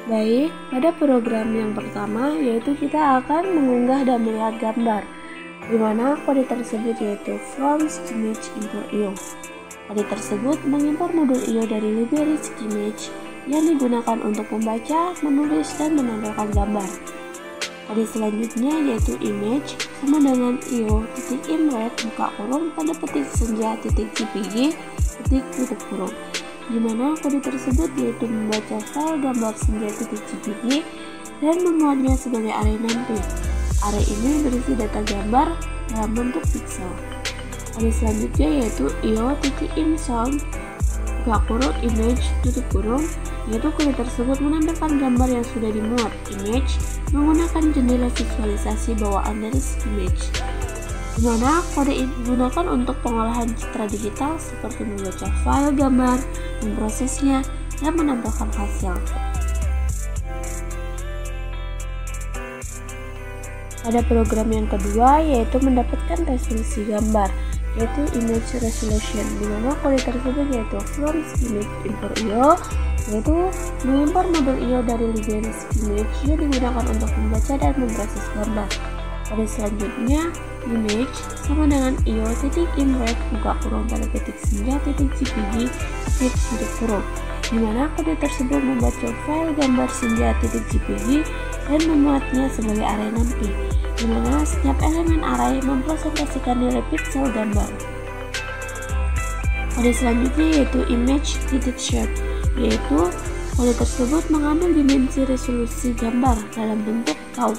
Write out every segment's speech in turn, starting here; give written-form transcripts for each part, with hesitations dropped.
Baik, pada program yang pertama yaitu kita akan mengunggah dan melihat gambar, di mana kode tersebut yaitu from Skimage import IO. Kode tersebut mengimpor modul IO dari library Skimage yang digunakan untuk membaca, menulis, dan menampilkan gambar. Kode selanjutnya yaitu image sama dengan io.imret buka kurung tanda petik senja.jpg tutup kurung, di mana kode tersebut yaitu membaca file gambar senja.jpg dan memuatnya sebagai array nanti. Array ini berisi data gambar dalam bentuk pixel. Kode selanjutnya yaitu io.imsound buka kurung image tutup kurung, yaitu kode tersebut menampilkan gambar yang sudah dimuat image menggunakan jendela visualisasi bawaan dari Skimage, di mana kode ini digunakan untuk pengolahan citra digital seperti membaca file gambar, memprosesnya, dan menampilkan hasil. Pada program yang kedua yaitu mendapatkan resolusi gambar, yaitu image resolution, di mana kode tersebut yaitu from Skimage import IO, yaitu mengimpor modul IO dari library Skimage yang digunakan untuk membaca dan memproses gambar. Kode selanjutnya image sama dengan io.imret buka kurung tanda petik senja.jpg tutup kurung, di mana kode tersebut membaca file gambar senja.jpg dan memuatnya sebagai array nanti, di mana setiap elemen array mempresentasikan nilai pixel gambar. Kode selanjutnya yaitu image.shape, yaitu kode tersebut mengambil dimensi resolusi gambar dalam bentuk count.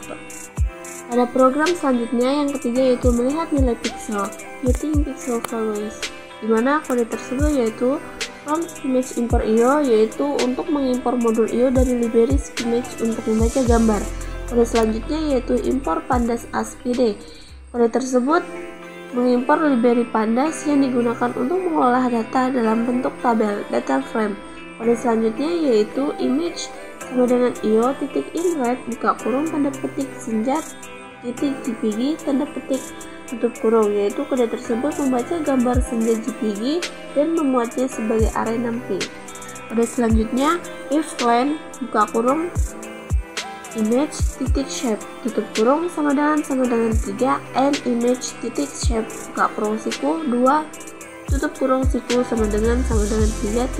Pada program selanjutnya yang ketiga yaitu melihat nilai pixel using pixel values, di mana kode tersebut yaitu from Skimage import IO, yaitu untuk mengimpor modul IO dari library Skimage untuk membaca gambar. Kode selanjutnya yaitu import pandas as pd. Kode tersebut mengimpor library pandas yang digunakan untuk mengolah data dalam bentuk tabel data frame. Kode selanjutnya yaitu image sama dengan io.imret buka kurung tanda petik senja.jpg tanda petik tutup kurung, yaitu kode tersebut membaca gambar senja JPG dan memuatnya sebagai array nanti. Kode selanjutnya if len buka kurung image.shape tutup kurung sama dengan 3 and image.shape buka kurung siku 2 tutup kurung siku sama dengan 3.2.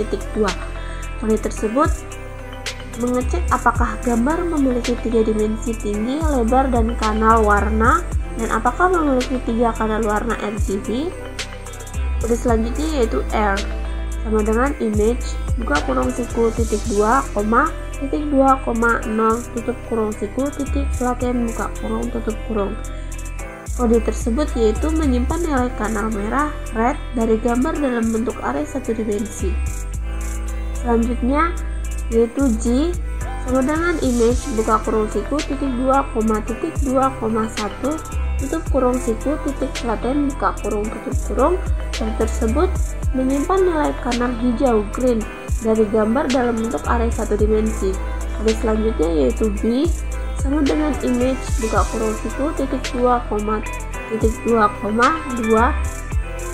Kode tersebut mengecek apakah gambar memiliki 3 dimensi tinggi, lebar, dan kanal warna, dan apakah memiliki 3 kanal warna RGB. Kode selanjutnya yaitu R sama dengan image buka kurung siku titik 2, 0 tutup kurung siku titik flatten buka kurung tutup kurung. Kode tersebut yaitu menyimpan nilai kanal merah red dari gambar dalam bentuk array 1 dimensi. Selanjutnya yaitu G sama dengan image buka kurung siku titik 2, titik 2, 1 tutup kurung siku titik flatten buka kurung tutup kurung. Kode tersebut menyimpan nilai kanal hijau green dari gambar dalam bentuk array 1 dimensi. Kode selanjutnya yaitu B sama dengan image buka kurung siku titik 2, 2,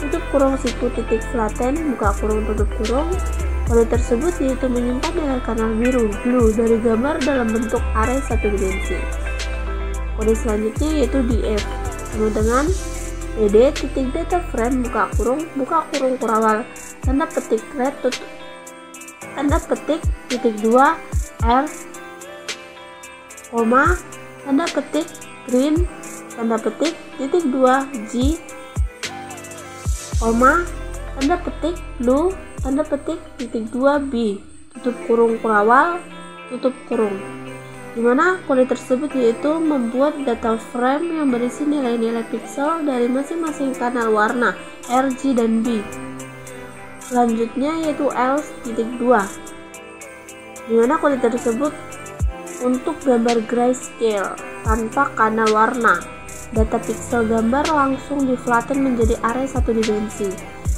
tutup kurung siku titik flatten buka kurung tutup kurung. Kode tersebut yaitu menyimpan nilai kanal biru blue dari gambar dalam bentuk array 1 dimensi. Kode selanjutnya yaitu df sama dengan pd titik data frame buka kurung kurawal tanda petik red tutup tanda petik titik 2 r tanda petik green tanda petik titik 2 g tanda petik blue tanda petik titik 2 b tutup kurung kurawal tutup kurung, dimana kode tersebut yaitu membuat data frame yang berisi nilai-nilai pixel dari masing-masing kanal warna R, G, dan B. Selanjutnya yaitu else titik 2, dimana kode tersebut untuk gambar grayscale tanpa kanal warna, data pixel gambar langsung di flatten menjadi array 1 dimensi.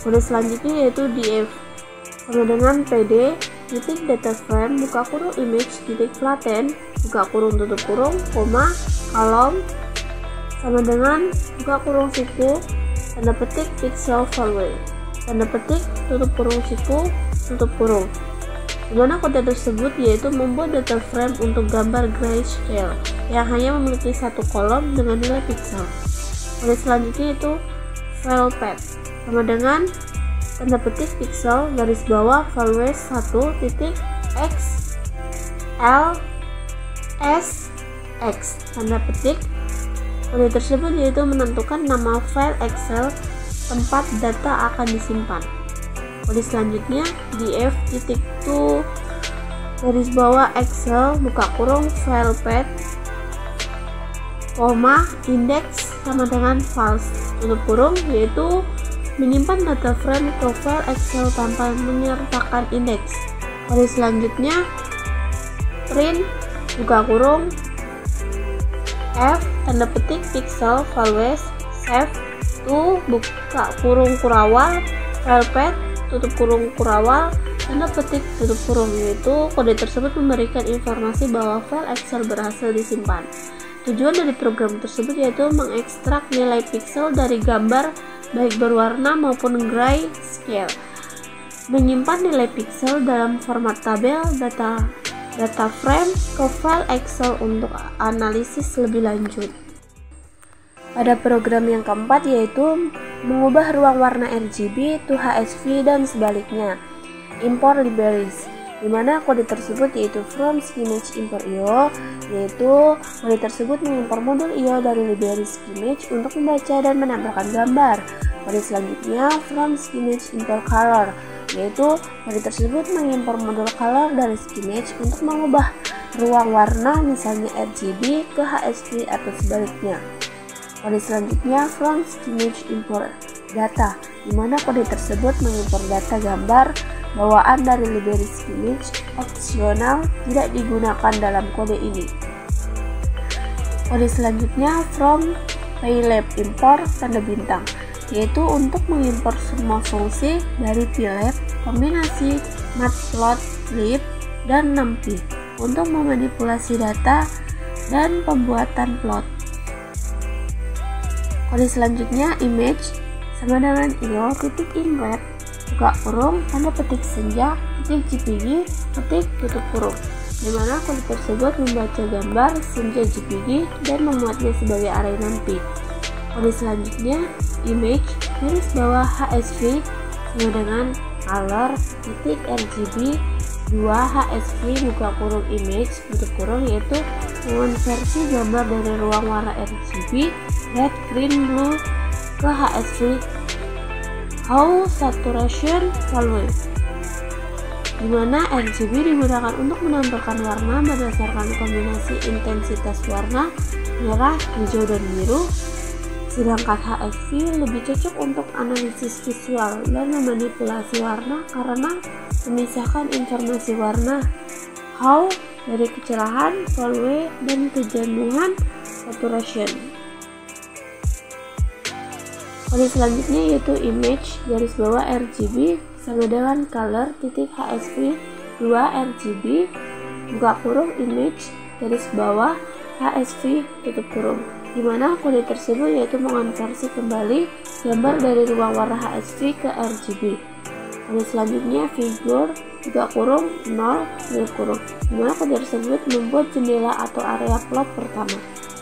Kode selanjutnya yaitu df sama dengan pd titik data frame buka kurung image titik flatten buka kurung tutup kurung, kolom sama dengan buka kurung siku tanda petik pixel value tanda petik tutup kurung siku tutup kurung. di mana kode tersebut yaitu membuat data frame untuk gambar grayscale yang hanya memiliki satu kolom dengan nilai pixel. Kode selanjutnya yaitu file path, sama dengan tanda petik pixel garis bawah value 1.x l s x tanda petik. Kode tersebut yaitu menentukan nama file Excel tempat data akan disimpan. Kode selanjutnya df.to garis bawah Excel buka kurung file path koma index sama dengan false tutup kurung, yaitu menyimpan data frame ke file Excel tanpa menyertakan indeks. Kode selanjutnya print buka kurung f tanda petik pixel values save to buka kurung kurawal file path tutup kurung kurawal tanda petik tutup kurung, yaitu kode tersebut memberikan informasi bahwa file Excel berhasil disimpan. Tujuan dari program tersebut yaitu mengekstrak nilai pixel dari gambar baik berwarna maupun grayscale, menyimpan nilai pixel dalam format tabel data frame ke file Excel untuk analisis lebih lanjut. Pada program yang keempat yaitu mengubah ruang warna RGB to HSV dan sebaliknya, import libraries, di mana kode tersebut yaitu from skimage import IO, yaitu kode tersebut mengimpor modul IO dari library skimage untuk membaca dan menampilkan gambar. Kode selanjutnya from skimage import color, yaitu kode tersebut mengimpor modul color dari skimage untuk mengubah ruang warna misalnya RGB ke HSV atau sebaliknya. Kode selanjutnya from skimage import data, di mana kode tersebut mengimpor data gambar bawaan dari library skimage opsional tidak digunakan dalam kode ini. Kode selanjutnya from pylab import tanda bintang, yaitu untuk mengimpor semua fungsi dari pylab, kombinasi matplotlib dan numpy untuk memanipulasi data dan pembuatan plot. Kode selanjutnya image sama dengan io titik inward buka kurung tanda petik senja titik jpg titik tutup kurung, dimana kode tersebut membaca gambar senja jpg dan memuatnya sebagai array numpy. Kode selanjutnya image garis bawah hsv sama dengan color titik rgb 2 hsv buka kurung image tutup kurung, yaitu mengonversi gambar dari ruang warna RGB red, green, blue ke HSV how saturation value, dimana RGB digunakan untuk menampilkan warna berdasarkan kombinasi intensitas warna merah, hijau, dan biru, sedangkan HSV lebih cocok untuk analisis visual dan memanipulasi warna karena memisahkan informasi warna how dari kecerahan, value, dan kejenuhan saturation. Kode selanjutnya yaitu image garis bawah RGB sama dengan color titik HSV 2 RGB buka kurung image garis bawah HSV tutup kurung, dimana kode tersebut yaitu mengonversi kembali gambar dari ruang warna HSV ke RGB. Kode selanjutnya figure buka kurung 0 tutup kurung, dimana kode tersebut membuat jendela atau area plot pertama.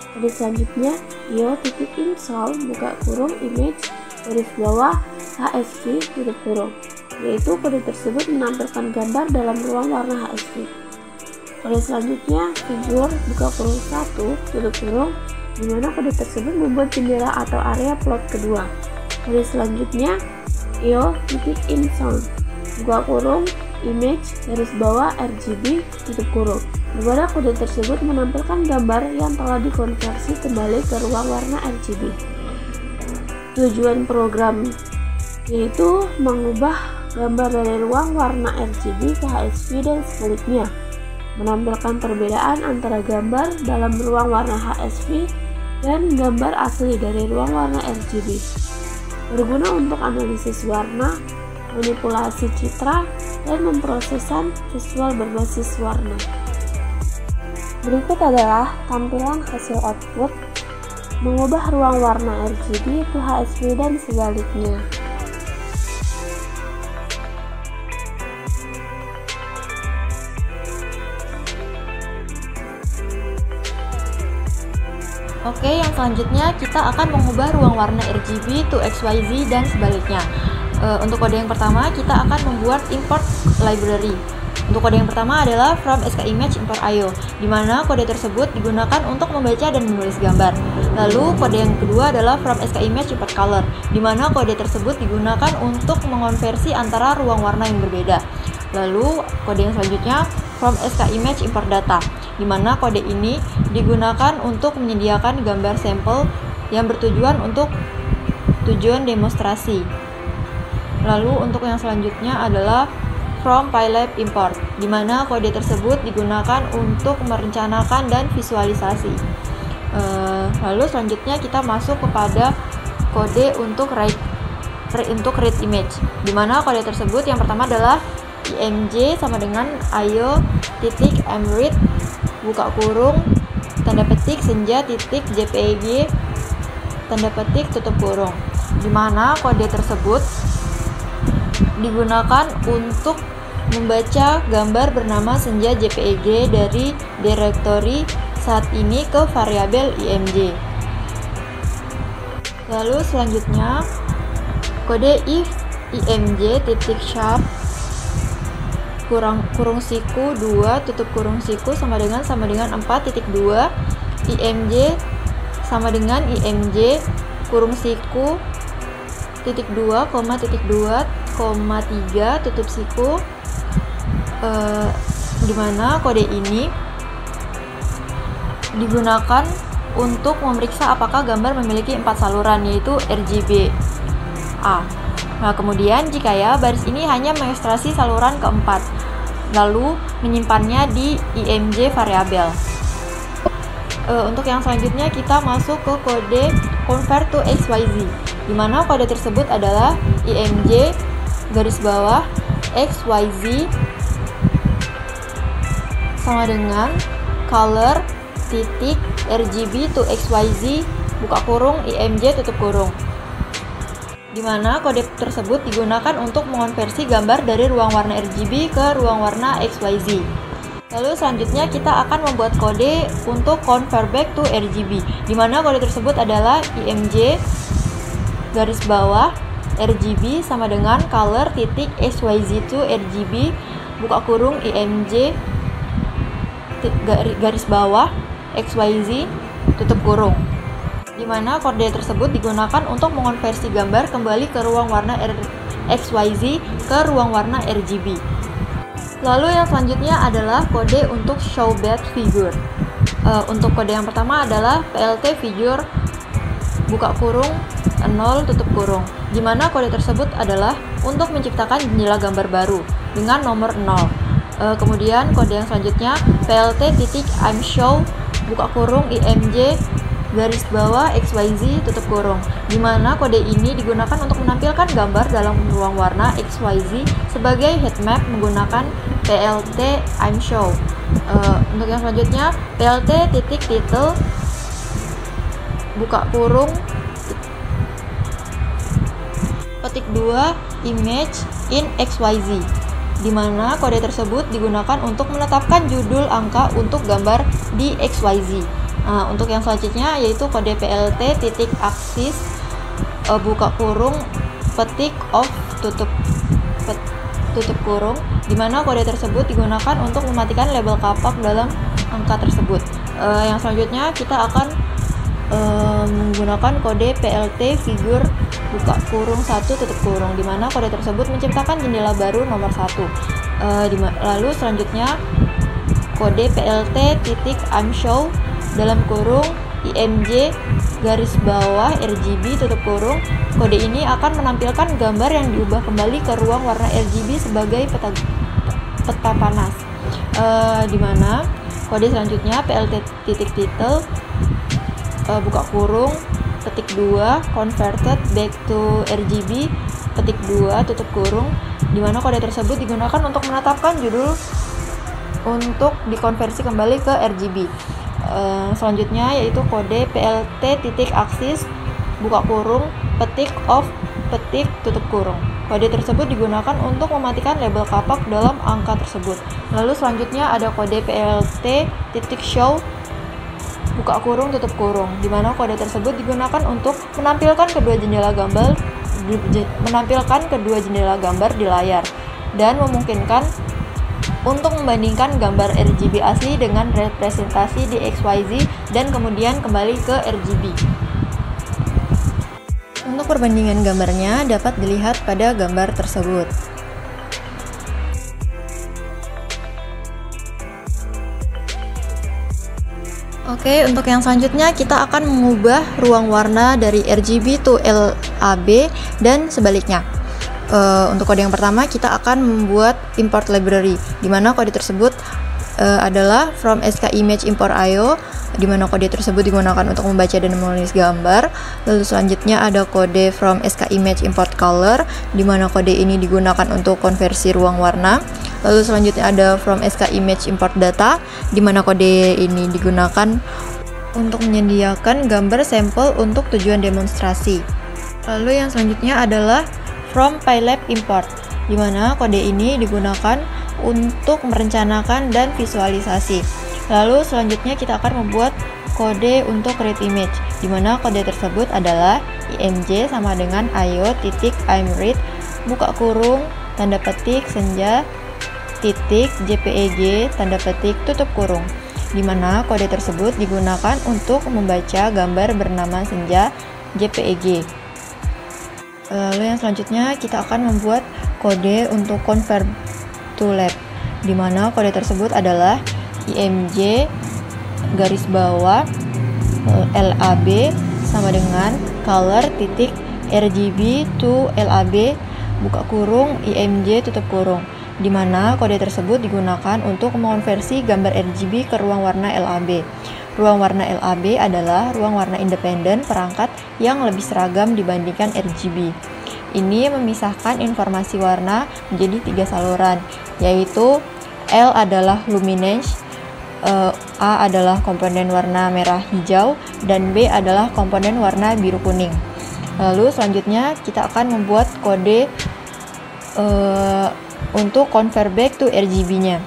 Kode selanjutnya io titik install buka kurung image garis bawah HSV tutup kurung, yaitu kode tersebut menampilkan gambar dalam ruang warna HSV. Kode selanjutnya figure buka kurung 1 tutup kurung, dimana kode tersebut membuat jendela atau area plot kedua. Kode selanjutnya io titik install buka kurung image garis bawah RGB tutup kurung, dimana kode tersebut menampilkan gambar yang telah dikonversi kembali ke ruang warna RGB. Tujuan program yaitu mengubah gambar dari ruang warna RGB ke HSV dan sebaliknya, menampilkan perbedaan antara gambar dalam ruang warna HSV dan gambar asli dari ruang warna RGB, berguna untuk analisis warna, manipulasi citra, dan pemrosesan visual berbasis warna. Berikut adalah tampilan hasil output mengubah ruang warna RGB ke HSV dan sebaliknya. Oke, yang selanjutnya kita akan mengubah ruang warna RGB to XYZ dan sebaliknya. Untuk kode yang pertama, kita akan membuat import library. Untuk kode yang pertama adalah from skimage import io, di mana kode tersebut digunakan untuk membaca dan menulis gambar. Lalu kode yang kedua adalah from skimage import color, di mana kode tersebut digunakan untuk mengonversi antara ruang warna yang berbeda. Lalu kode yang selanjutnya from skimage import data, di mana kode ini digunakan untuk menyediakan gambar sampel yang bertujuan untuk tujuan demonstrasi. Lalu untuk yang selanjutnya adalah from PyLab import, di mana kode tersebut digunakan untuk merencanakan dan visualisasi. Lalu selanjutnya kita masuk kepada kode untuk read image, di mana kode tersebut yang pertama adalah img sama dengan io titik mread buka kurung tanda petik senja titik jpeg tanda petik tutup kurung, di mana kode tersebut digunakan untuk membaca gambar bernama senja jpeg dari direktori saat ini ke variabel img. Lalu selanjutnya kode if img titik sharp kurung siku 2 tutup kurung siku sama dengan 4.2 img sama dengan img kurung siku titik 2, 3 tutup siku, dimana kode ini digunakan untuk memeriksa apakah gambar memiliki 4 saluran, yaitu RGBA. Nah, kemudian jika ya, baris ini hanya mengekstraksi saluran keempat, lalu menyimpannya di img variabel. Untuk yang selanjutnya kita masuk ke kode convert to XYZ, di mana kode tersebut adalah img garis bawah XYZ sama dengan color titik RGB to XYZ buka kurung img tutup kurung, di mana kode tersebut digunakan untuk mengonversi gambar dari ruang warna RGB ke ruang warna XYZ. Lalu selanjutnya kita akan membuat kode untuk convert back to RGB, di mana kode tersebut adalah img garis bawah RGB sama dengan color titik XYZ to RGB buka kurung img garis bawah XYZ tutup kurung, di mana kode tersebut digunakan untuk mengonversi gambar kembali ke ruang warna XYZ ke ruang warna RGB. Lalu yang selanjutnya adalah kode untuk show bed figure. Untuk kode yang pertama adalah plt figure buka kurung 0 tutup kurung, di mana kode tersebut adalah untuk menciptakan jendela gambar baru dengan nomor 0. Kemudian kode yang selanjutnya plt titik I'm show buka kurung img garis bawah XYZ tutup kurung, di mana kode ini digunakan untuk menampilkan gambar dalam ruang warna XYZ sebagai heatmap menggunakan plt I'm show. Untuk yang selanjutnya plt titik title buka kurung petik 2 image in XYZ, di mana kode tersebut digunakan untuk menetapkan judul angka untuk gambar di XYZ. Untuk yang selanjutnya yaitu kode plt titik aksis buka kurung petik off tutup kurung, di mana kode tersebut digunakan untuk mematikan label kapak dalam angka tersebut. Yang selanjutnya kita akan menggunakan kode plt figure buka kurung 1 tutup kurung, di mana kode tersebut menciptakan jendela baru nomor 1. Lalu selanjutnya kode plt titik I'm show dalam kurung img garis bawah RGB tutup kurung. Kode ini akan menampilkan gambar yang diubah kembali ke ruang warna RGB sebagai peta panas, di mana kode selanjutnya plt titik title buka kurung petik 2 converted back to RGB petik 2 tutup kurung, di mana kode tersebut digunakan untuk menetapkan judul untuk dikonversi kembali ke RGB. Selanjutnya yaitu kode plt titik aksis buka kurung petik off petik tutup kurung. Kode tersebut digunakan untuk mematikan label kapak dalam angka tersebut. Lalu selanjutnya ada kode plt titik show buka kurung tutup kurung, di mana kode tersebut digunakan untuk menampilkan kedua jendela gambar di layar dan memungkinkan untuk membandingkan gambar RGB asli dengan representasi di XYZ dan kemudian kembali ke RGB. Untuk perbandingan gambarnya dapat dilihat pada gambar tersebut. Oke, untuk yang selanjutnya kita akan mengubah ruang warna dari RGB to LAB dan sebaliknya. Untuk kode yang pertama kita akan membuat import library, di mana kode tersebut adalah from SK image import IO, di mana kode tersebut digunakan untuk membaca dan menulis gambar. Lalu selanjutnya ada kode from SK image import color, di mana kode ini digunakan untuk konversi ruang warna. Lalu selanjutnya ada from SK image import data, di mana kode ini digunakan untuk menyediakan gambar sampel untuk tujuan demonstrasi. Lalu yang selanjutnya adalah from PyLab import, di mana kode ini digunakan untuk merencanakan dan visualisasi. Lalu selanjutnya kita akan membuat kode untuk read image, di mana kode tersebut adalah img sama dengan io.imread buka kurung tanda petik senja titik jpeg tanda petik tutup kurung, di mana kode tersebut digunakan untuk membaca gambar bernama senja jpeg. Lalu yang selanjutnya kita akan membuat kode untuk convert to lab, di mana kode tersebut adalah img garis bawah lab sama dengan color titik rgb to lab buka kurung img tutup kurung, di mana kode tersebut digunakan untuk mengonversi gambar RGB ke ruang warna LAB. Ruang warna LAB adalah ruang warna independen perangkat yang lebih seragam dibandingkan RGB. Ini memisahkan informasi warna menjadi 3 saluran, yaitu L adalah luminance, A adalah komponen warna merah hijau, dan B adalah komponen warna biru kuning. Lalu selanjutnya kita akan membuat kode untuk convert back to RGB-nya,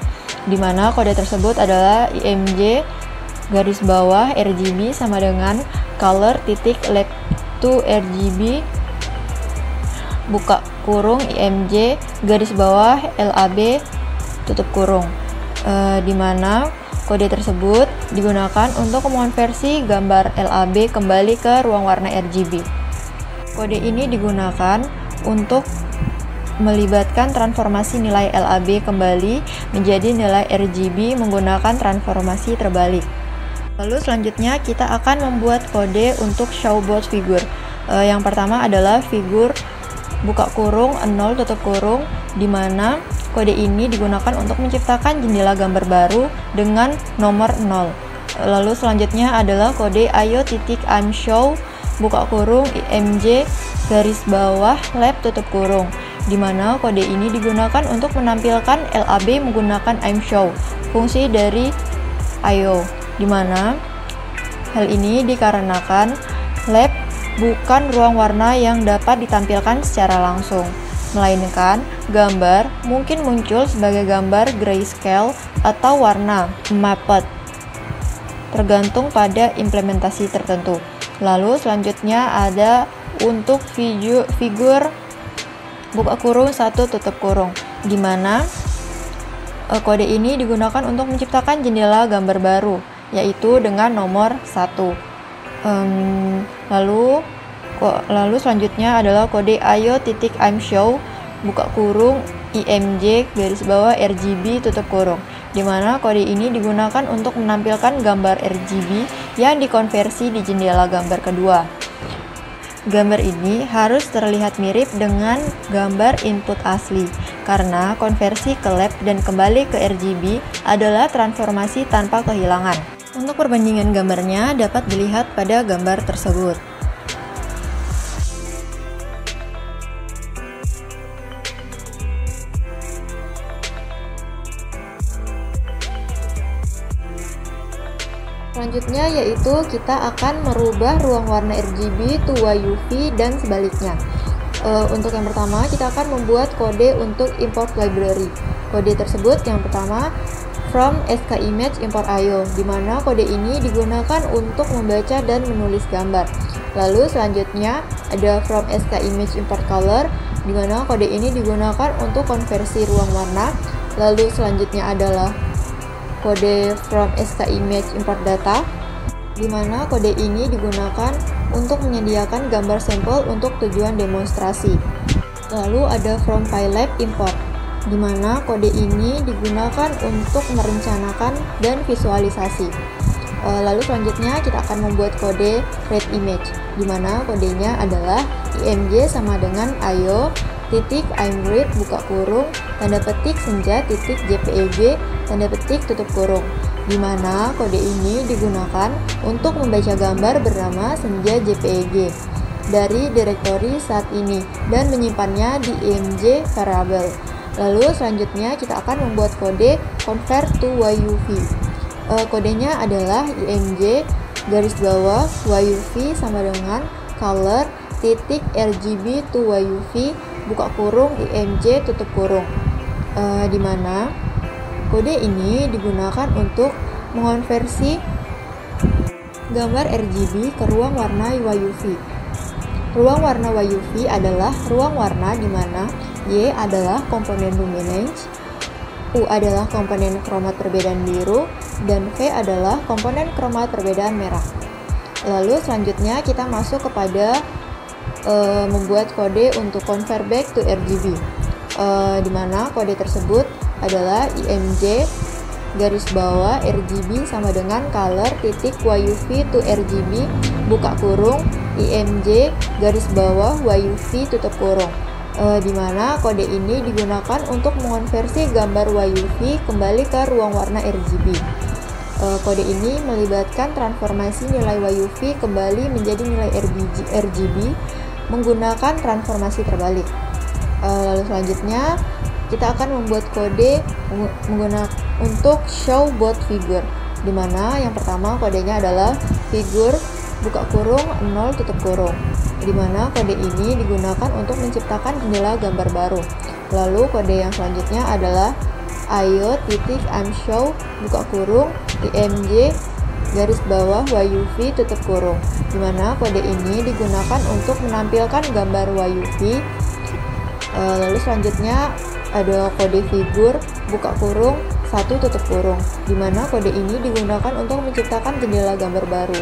di mana kode tersebut adalah img garis bawah RGB sama dengan color titik lab to RGB buka kurung img garis bawah lab tutup kurung, di mana kode tersebut digunakan untuk mengonversi gambar lab kembali ke ruang warna RGB. Kode ini digunakan untuk melibatkan transformasi nilai LAB kembali menjadi nilai RGB menggunakan transformasi terbalik. Lalu selanjutnya kita akan membuat kode untuk show both figure. Yang pertama adalah figur buka kurung 0 tutup kurung, di mana kode ini digunakan untuk menciptakan jendela gambar baru dengan nomor 0. Lalu selanjutnya adalah kode io.imshow buka kurung img garis bawah lab tutup kurung, di mana kode ini digunakan untuk menampilkan LAB menggunakan imshow, fungsi dari IO, di mana hal ini dikarenakan lab bukan ruang warna yang dapat ditampilkan secara langsung, melainkan gambar mungkin muncul sebagai gambar grayscale atau warna mapped, tergantung pada implementasi tertentu. Lalu selanjutnya ada untuk figur buka kurung 1 tutup kurung, di mana kode ini digunakan untuk menciptakan jendela gambar baru, yaitu dengan nomor 1. Lalu selanjutnya adalah kode io.imshow buka kurung img garis bawah RGB tutup kurung, di mana kode ini digunakan untuk menampilkan gambar RGB yang dikonversi di jendela gambar kedua. Gambar ini harus terlihat mirip dengan gambar input asli, karena konversi ke lab dan kembali ke RGB adalah transformasi tanpa kehilangan. Untuk perbandingan gambarnya dapat dilihat pada gambar tersebut. Selanjutnya yaitu kita akan merubah ruang warna RGB to UV dan sebaliknya. Untuk yang pertama kita akan membuat kode untuk import library. Kode tersebut yang pertama from skimage import IO, di mana kode ini digunakan untuk membaca dan menulis gambar. Lalu selanjutnya ada from skimage import color, di mana kode ini digunakan untuk konversi ruang warna. Lalu selanjutnya adalah kode from skimage import data, di mana kode ini digunakan untuk menyediakan gambar sampel untuk tujuan demonstrasi. Lalu ada from PyLab import, di mana kode ini digunakan untuk merencanakan dan visualisasi. Lalu selanjutnya kita akan membuat kode read image, di mana kodenya adalah img sama dengan io titik I'm read buka kurung tanda petik senja titik jpeg tanda petik tutup kurung, di mana kode ini digunakan untuk membaca gambar bernama senja jpeg dari direktori saat ini dan menyimpannya di img variable. Lalu selanjutnya kita akan membuat kode convert to YUV. Kodenya adalah img garis bawah YUV sama dengan color titik RGB to YUV buka kurung img tutup kurung, di mana kode ini digunakan untuk mengonversi gambar RGB ke ruang warna YUV. Ruang warna YUV adalah ruang warna di mana Y adalah komponen luminance, U adalah komponen kromat perbedaan biru, dan V adalah komponen kromat perbedaan merah. Lalu selanjutnya kita masuk kepada membuat kode untuk convert back to RGB, di mana kode tersebut adalah img garis bawah RGB sama dengan color titik YUV to RGB buka kurung img garis bawah YUV tutup kurung, di mana kode ini digunakan untuk mengonversi gambar YUV kembali ke ruang warna RGB. Kode ini melibatkan transformasi nilai YUV kembali menjadi nilai RGB menggunakan transformasi terbalik. Lalu selanjutnya kita akan membuat kode menggunakan untuk show both figure, di mana yang pertama kodenya adalah figure buka kurung 0 tutup kurung, di mana kode ini digunakan untuk menciptakan jendela gambar baru. Lalu kode yang selanjutnya adalah io titik I'm show buka kurung img garis bawah YUV tutup kurung, di mana kode ini digunakan untuk menampilkan gambar YUV. Lalu selanjutnya ada kode figur buka kurung 1 tutup kurung, di mana kode ini digunakan untuk menciptakan jendela gambar baru.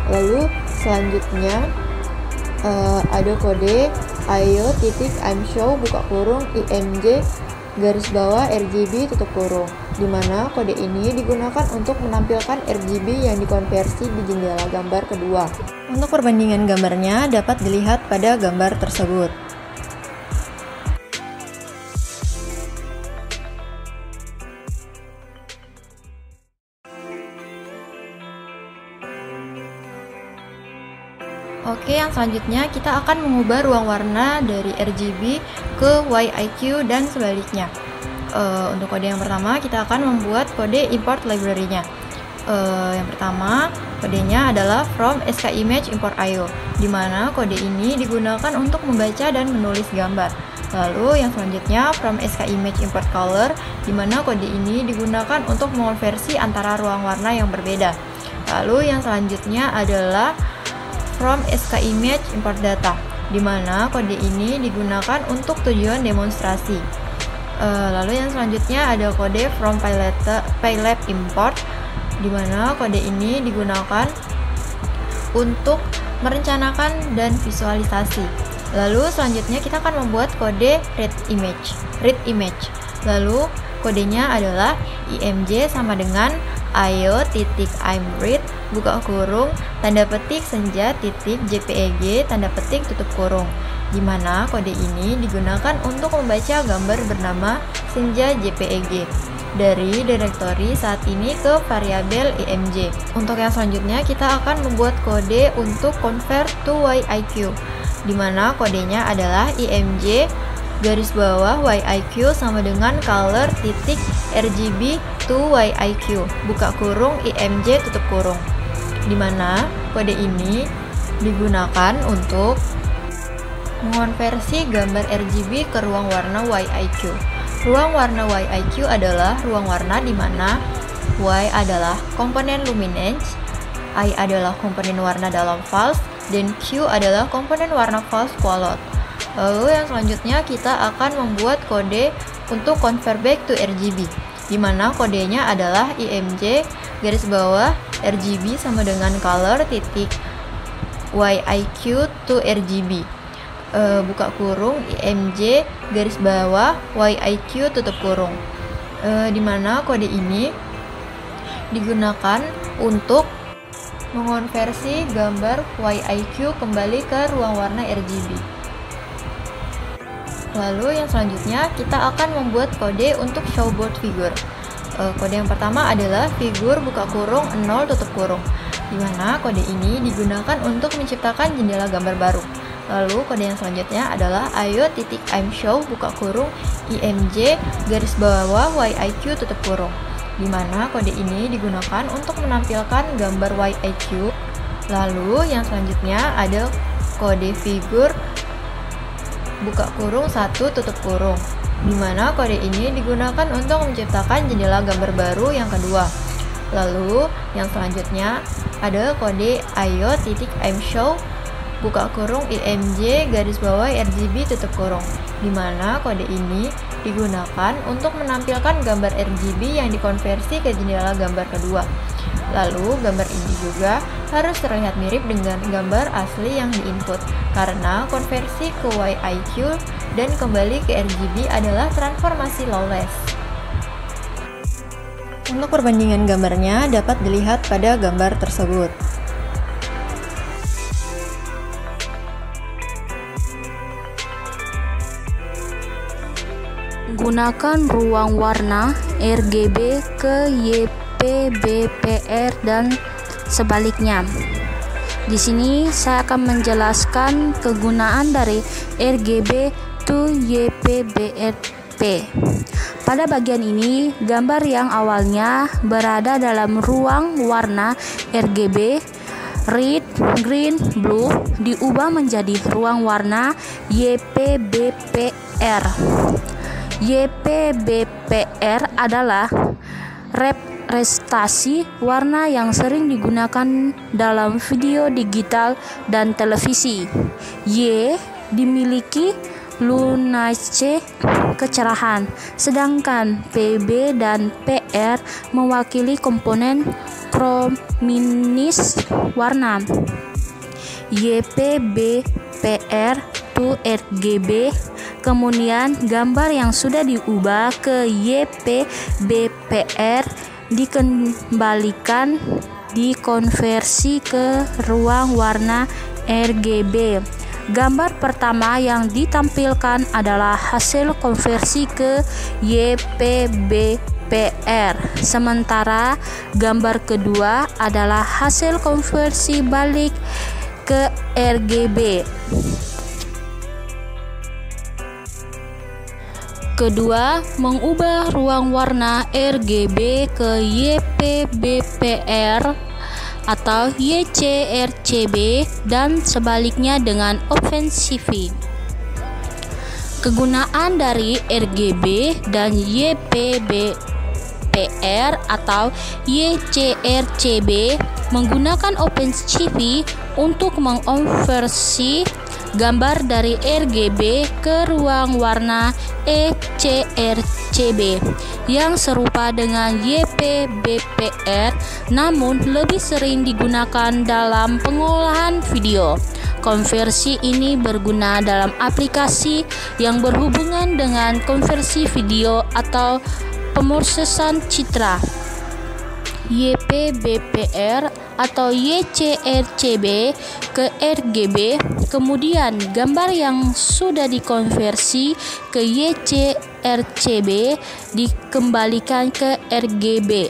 Lalu selanjutnya ada kode io titik I'm show buka kurung img garis bawah RGB tutup kurung, di mana kode ini digunakan untuk menampilkan RGB yang dikonversi di jendela gambar kedua. Untuk perbandingan gambarnya dapat dilihat pada gambar tersebut. Oke, yang selanjutnya kita akan mengubah ruang warna dari RGB ke YIQ dan sebaliknya. Untuk kode yang pertama kita akan membuat kode import library-nya. Yang pertama kodenya adalah from skimage import IO, di mana kode ini digunakan untuk membaca dan menulis gambar. Lalu yang selanjutnya from skimage import color, di mana kode ini digunakan untuk mengonversi antara ruang warna yang berbeda. Lalu yang selanjutnya adalah from skimage import data, di mana kode ini digunakan untuk tujuan demonstrasi. Lalu yang selanjutnya ada kode from PyLab import, di mana kode ini digunakan untuk merencanakan dan visualisasi. Lalu selanjutnya kita akan membuat kode read image. Lalu kodenya adalah img sama dengan io titik I'm read buka kurung tanda petik senja titik jpeg tanda petik tutup kurung, di mana kode ini digunakan untuk membaca gambar bernama senja jpeg dari direktori saat ini ke variabel img. Untuk yang selanjutnya kita akan membuat kode untuk convert to YIQ, di mana kodenya adalah img garis bawah YIQ sama dengan color titik RGB to YIQ buka kurung img tutup kurung, di mana kode ini digunakan untuk mengonversi gambar RGB ke ruang warna YIQ. Ruang warna YIQ adalah ruang warna di mana Y adalah komponen luminance, I adalah komponen warna dalam false, dan Q adalah komponen warna false qualot. Lalu yang selanjutnya kita akan membuat kode untuk convert back to RGB, di mana kodenya adalah IMJ garis bawah RGB sama dengan color titik YIQ to RGB. Buka kurung IMJ garis bawah YIQ tutup kurung, dimana kode ini digunakan untuk mengonversi gambar YIQ kembali ke ruang warna RGB. Lalu yang selanjutnya kita akan membuat kode untuk show board figure. Kode yang pertama adalah figur buka kurung 0 tutup kurung, dimana kode ini digunakan untuk menciptakan jendela gambar baru. Lalu kode yang selanjutnya adalah ayo.imshow buka kurung IMJ garis bawah YIQ tutup kurung, dimana kode ini digunakan untuk menampilkan gambar YIQ. Lalu yang selanjutnya ada kode figur buka kurung 1 tutup kurung, dimana kode ini digunakan untuk menciptakan jendela gambar baru yang kedua. Lalu yang selanjutnya ada kode ayo.imshow buka kurung IMJ garis bawah RGB tutup kurung, dimana kode ini digunakan untuk menampilkan gambar RGB yang dikonversi ke jendela gambar kedua. Lalu gambar ini juga harus terlihat mirip dengan gambar asli yang diinput, karena konversi ke YIQ dan kembali ke RGB adalah transformasi lawless. Untuk perbandingan gambarnya dapat dilihat pada gambar tersebut. Gunakan ruang warna RGB ke YPBPR dan sebaliknya. Di sini saya akan menjelaskan kegunaan dari RGB to YPBRP. Pada bagian ini, gambar yang awalnya berada dalam ruang warna RGB red, green, blue diubah menjadi ruang warna YPBPR. YPBPR adalah representasi warna yang sering digunakan dalam video digital dan televisi. Y dimiliki luminance kecerahan, sedangkan PB dan PR mewakili komponen chrominess warna. YPBPR to RGB. Kemudian gambar yang sudah diubah ke YPBPR dikembalikan dikonversi ke ruang warna RGB. Gambar pertama yang ditampilkan adalah hasil konversi ke YPBPR, sementara gambar kedua adalah hasil konversi balik ke RGB. Kedua, mengubah ruang warna RGB ke YPBPR atau YCRCB dan sebaliknya dengan OpenCV. Kegunaan dari RGB dan YPBPR atau YCRCB menggunakan OpenCV untuk mengonversi gambar dari RGB ke ruang warna ECRCB yang serupa dengan YPBPR, namun lebih sering digunakan dalam pengolahan video. Konversi ini berguna dalam aplikasi yang berhubungan dengan konversi video atau pemrosesan citra. YPBPR atau YCRCB ke RGB, kemudian gambar yang sudah dikonversi ke YCRCB dikembalikan ke RGB.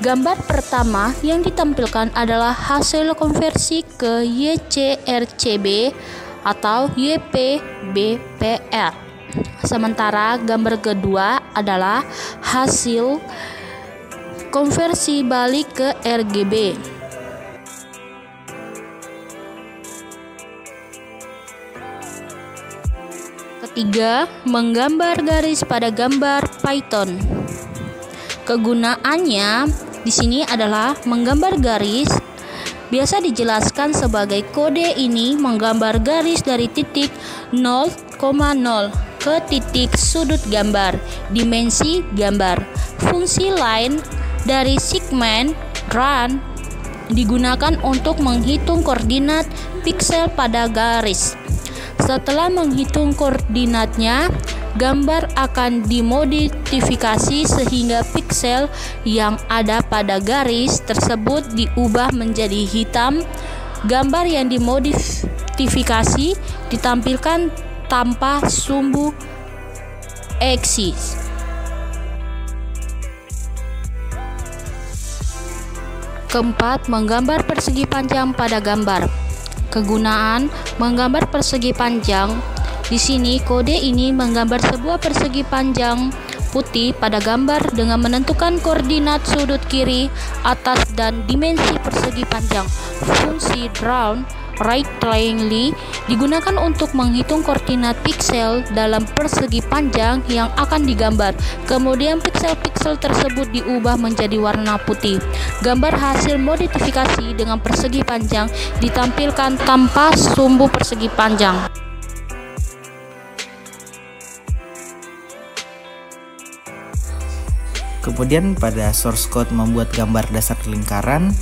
Gambar pertama yang ditampilkan adalah hasil konversi ke YCRCB atau YPBPR. Sementara gambar kedua adalah hasil konversi balik ke RGB. 3. Menggambar garis pada gambar Python. Kegunaannya di sini adalah menggambar garis. Biasa dijelaskan sebagai kode ini menggambar garis dari titik 0,0 ke titik sudut gambar, dimensi gambar. Fungsi lain dari segmen run digunakan untuk menghitung koordinat piksel pada garis. Setelah menghitung koordinatnya, gambar akan dimodifikasi sehingga piksel yang ada pada garis tersebut diubah menjadi hitam. Gambar yang dimodifikasi ditampilkan tanpa sumbu eksis. Keempat, menggambar persegi panjang pada gambar. Kegunaan menggambar persegi panjang. Di sini kode ini menggambar sebuah persegi panjang putih pada gambar dengan menentukan koordinat sudut kiri, atas, dan dimensi persegi panjang. Fungsi draw right triangle digunakan untuk menghitung koordinat piksel dalam persegi panjang yang akan digambar. Kemudian piksel-piksel tersebut diubah menjadi warna putih. Gambar hasil modifikasi dengan persegi panjang ditampilkan tanpa sumbu persegi panjang. Kemudian pada source code membuat gambar dasar lingkaran,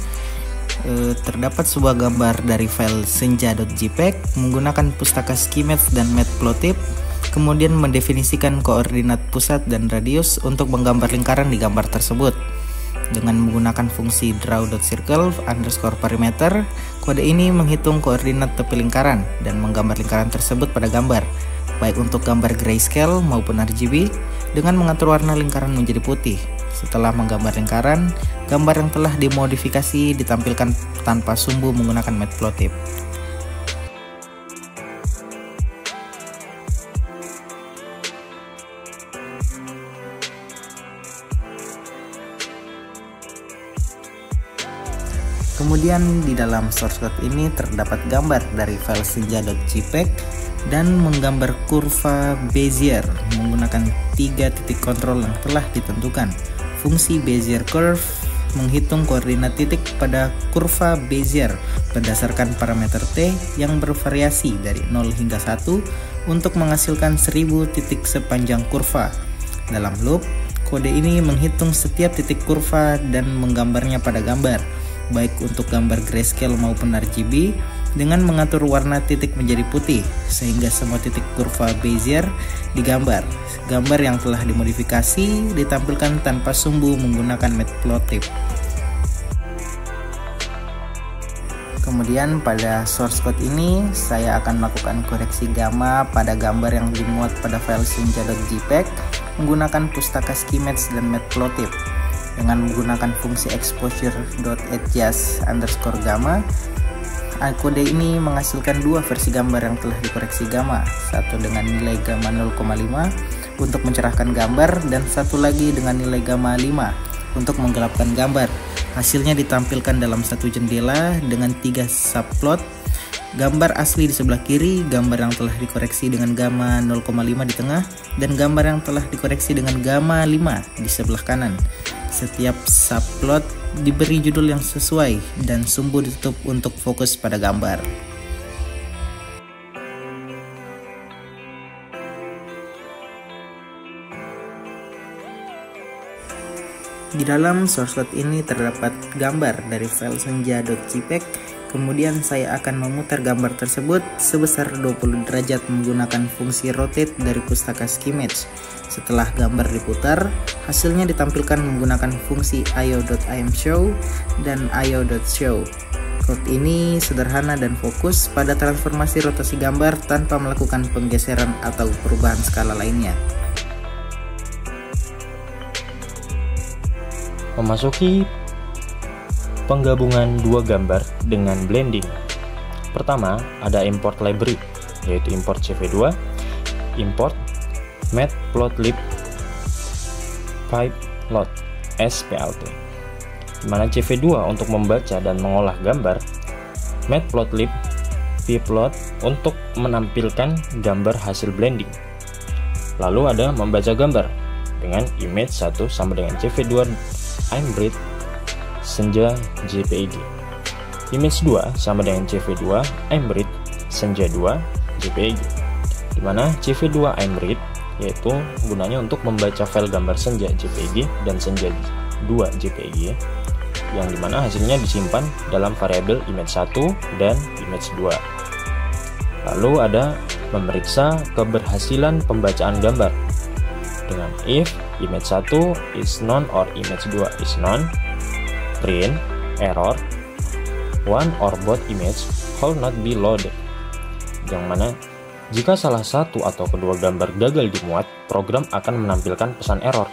terdapat sebuah gambar dari file senja.jpg menggunakan pustaka schemats dan matplotlib, kemudian mendefinisikan koordinat pusat dan radius untuk menggambar lingkaran di gambar tersebut. Dengan menggunakan fungsi draw.circle_perimeter, kode ini menghitung koordinat tepi lingkaran dan menggambar lingkaran tersebut pada gambar, baik untuk gambar grayscale maupun RGB, dengan mengatur warna lingkaran menjadi putih. Setelah menggambar lingkaran, gambar yang telah dimodifikasi ditampilkan tanpa sumbu menggunakan matplotlib. Kemudian di dalam source code ini terdapat gambar dari file senja.jpg dan menggambar kurva Bezier menggunakan 3 titik kontrol yang telah ditentukan. Fungsi Bezier curve menghitung koordinat titik pada kurva Bezier berdasarkan parameter T yang bervariasi dari 0 hingga 1 untuk menghasilkan 1000 titik sepanjang kurva. Dalam loop, kode ini menghitung setiap titik kurva dan menggambarnya pada gambar, baik untuk gambar grayscale maupun RGB, dengan mengatur warna titik menjadi putih sehingga semua titik kurva Bezier digambar. Gambar yang telah dimodifikasi ditampilkan tanpa sumbu menggunakan matplotlib. Kemudian pada source code ini saya akan melakukan koreksi gamma pada gambar yang dimuat pada file senja.jpg menggunakan pustaka schemats dan matplotlib. Dengan menggunakan fungsi exposure.adjust_gamma, kode ini menghasilkan 2 versi gambar yang telah dikoreksi gamma, satu dengan nilai gamma 0,5 untuk mencerahkan gambar dan satu lagi dengan nilai gamma 5 untuk menggelapkan gambar. Hasilnya ditampilkan dalam satu jendela dengan 3 subplot. Gambar asli di sebelah kiri, gambar yang telah dikoreksi dengan gamma 0,5 di tengah, dan gambar yang telah dikoreksi dengan gamma 5 di sebelah kanan. Setiap subplot diberi judul yang sesuai dan sumbu ditutup untuk fokus pada gambar. Di dalam source code ini terdapat gambar dari file senja.jpg. Kemudian saya akan memutar gambar tersebut sebesar 20 derajat menggunakan fungsi rotate dari pustaka schemats. Setelah gambar diputar, hasilnya ditampilkan menggunakan fungsi io.imshow dan io.show. Code ini sederhana dan fokus pada transformasi rotasi gambar tanpa melakukan penggeseran atau perubahan skala lainnya. Memasuki penggabungan dua gambar dengan blending. Pertama, ada import library, yaitu import CV2, import matplotlib pyplot splt, di mana CV2 untuk membaca dan mengolah gambar, matplotlib pyplot untuk menampilkan gambar hasil blending. Lalu ada membaca gambar dengan image 1 sama dengan CV2 Aimbrit Senja JPEG. Image 2 sama dengan CV2 Aimbrit Senja 2 JPEG, dimana CV2 Aimbrit yaitu gunanya untuk membaca file gambar senja JPEG dan senja 2 JPEG, yang dimana hasilnya disimpan dalam variabel image 1 dan image 2. Lalu ada memeriksa keberhasilan pembacaan gambar dengan if image 1 is known or image 2 is known, print error one or both image will not be loaded, yang mana jika salah satu atau kedua gambar gagal dimuat, program akan menampilkan pesan error.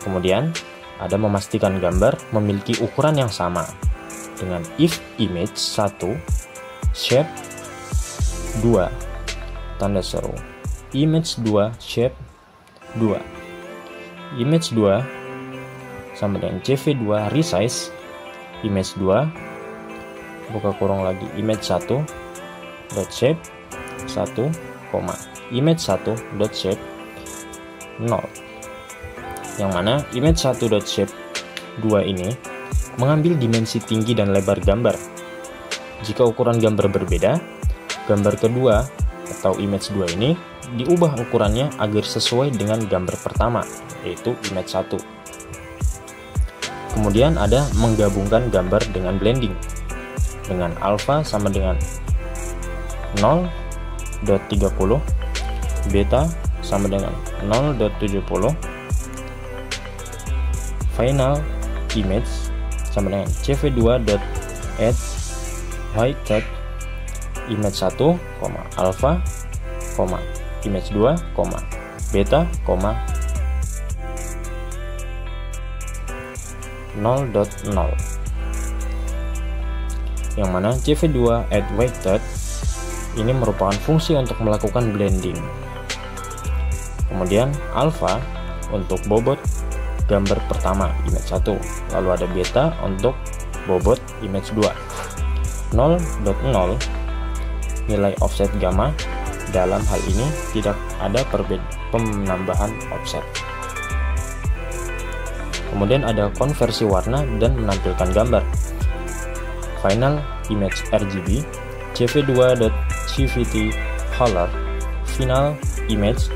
Kemudian ada memastikan gambar memiliki ukuran yang sama dengan if image 1 shape 2 tanda seru image 2 shape 2, image 2 sama dengan CV2 resize image 2 buka kurung lagi image 1 dot shape 1, image 1 dot shape 0, yang mana image 1 dot shape 2 ini mengambil dimensi tinggi dan lebar gambar. Jika ukuran gambar berbeda, gambar kedua atau image 2 ini diubah ukurannya agar sesuai dengan gambar pertama, yaitu image 1. Kemudian ada menggabungkan gambar dengan blending dengan alpha sama dengan 0.30, beta sama dengan 0.70, final image sama dengan CV2.add white image 1, alpha, image 2, beta, 0.0, yang mana CV2 add weighted ini merupakan fungsi untuk melakukan blending. Kemudian alpha untuk bobot gambar pertama image 1, lalu ada beta untuk bobot image 2. 0.0 nilai offset gamma, dalam hal ini tidak ada penambahan offset. Kemudian ada konversi warna dan menampilkan gambar. Final image RGB CV2.CVT color, final image,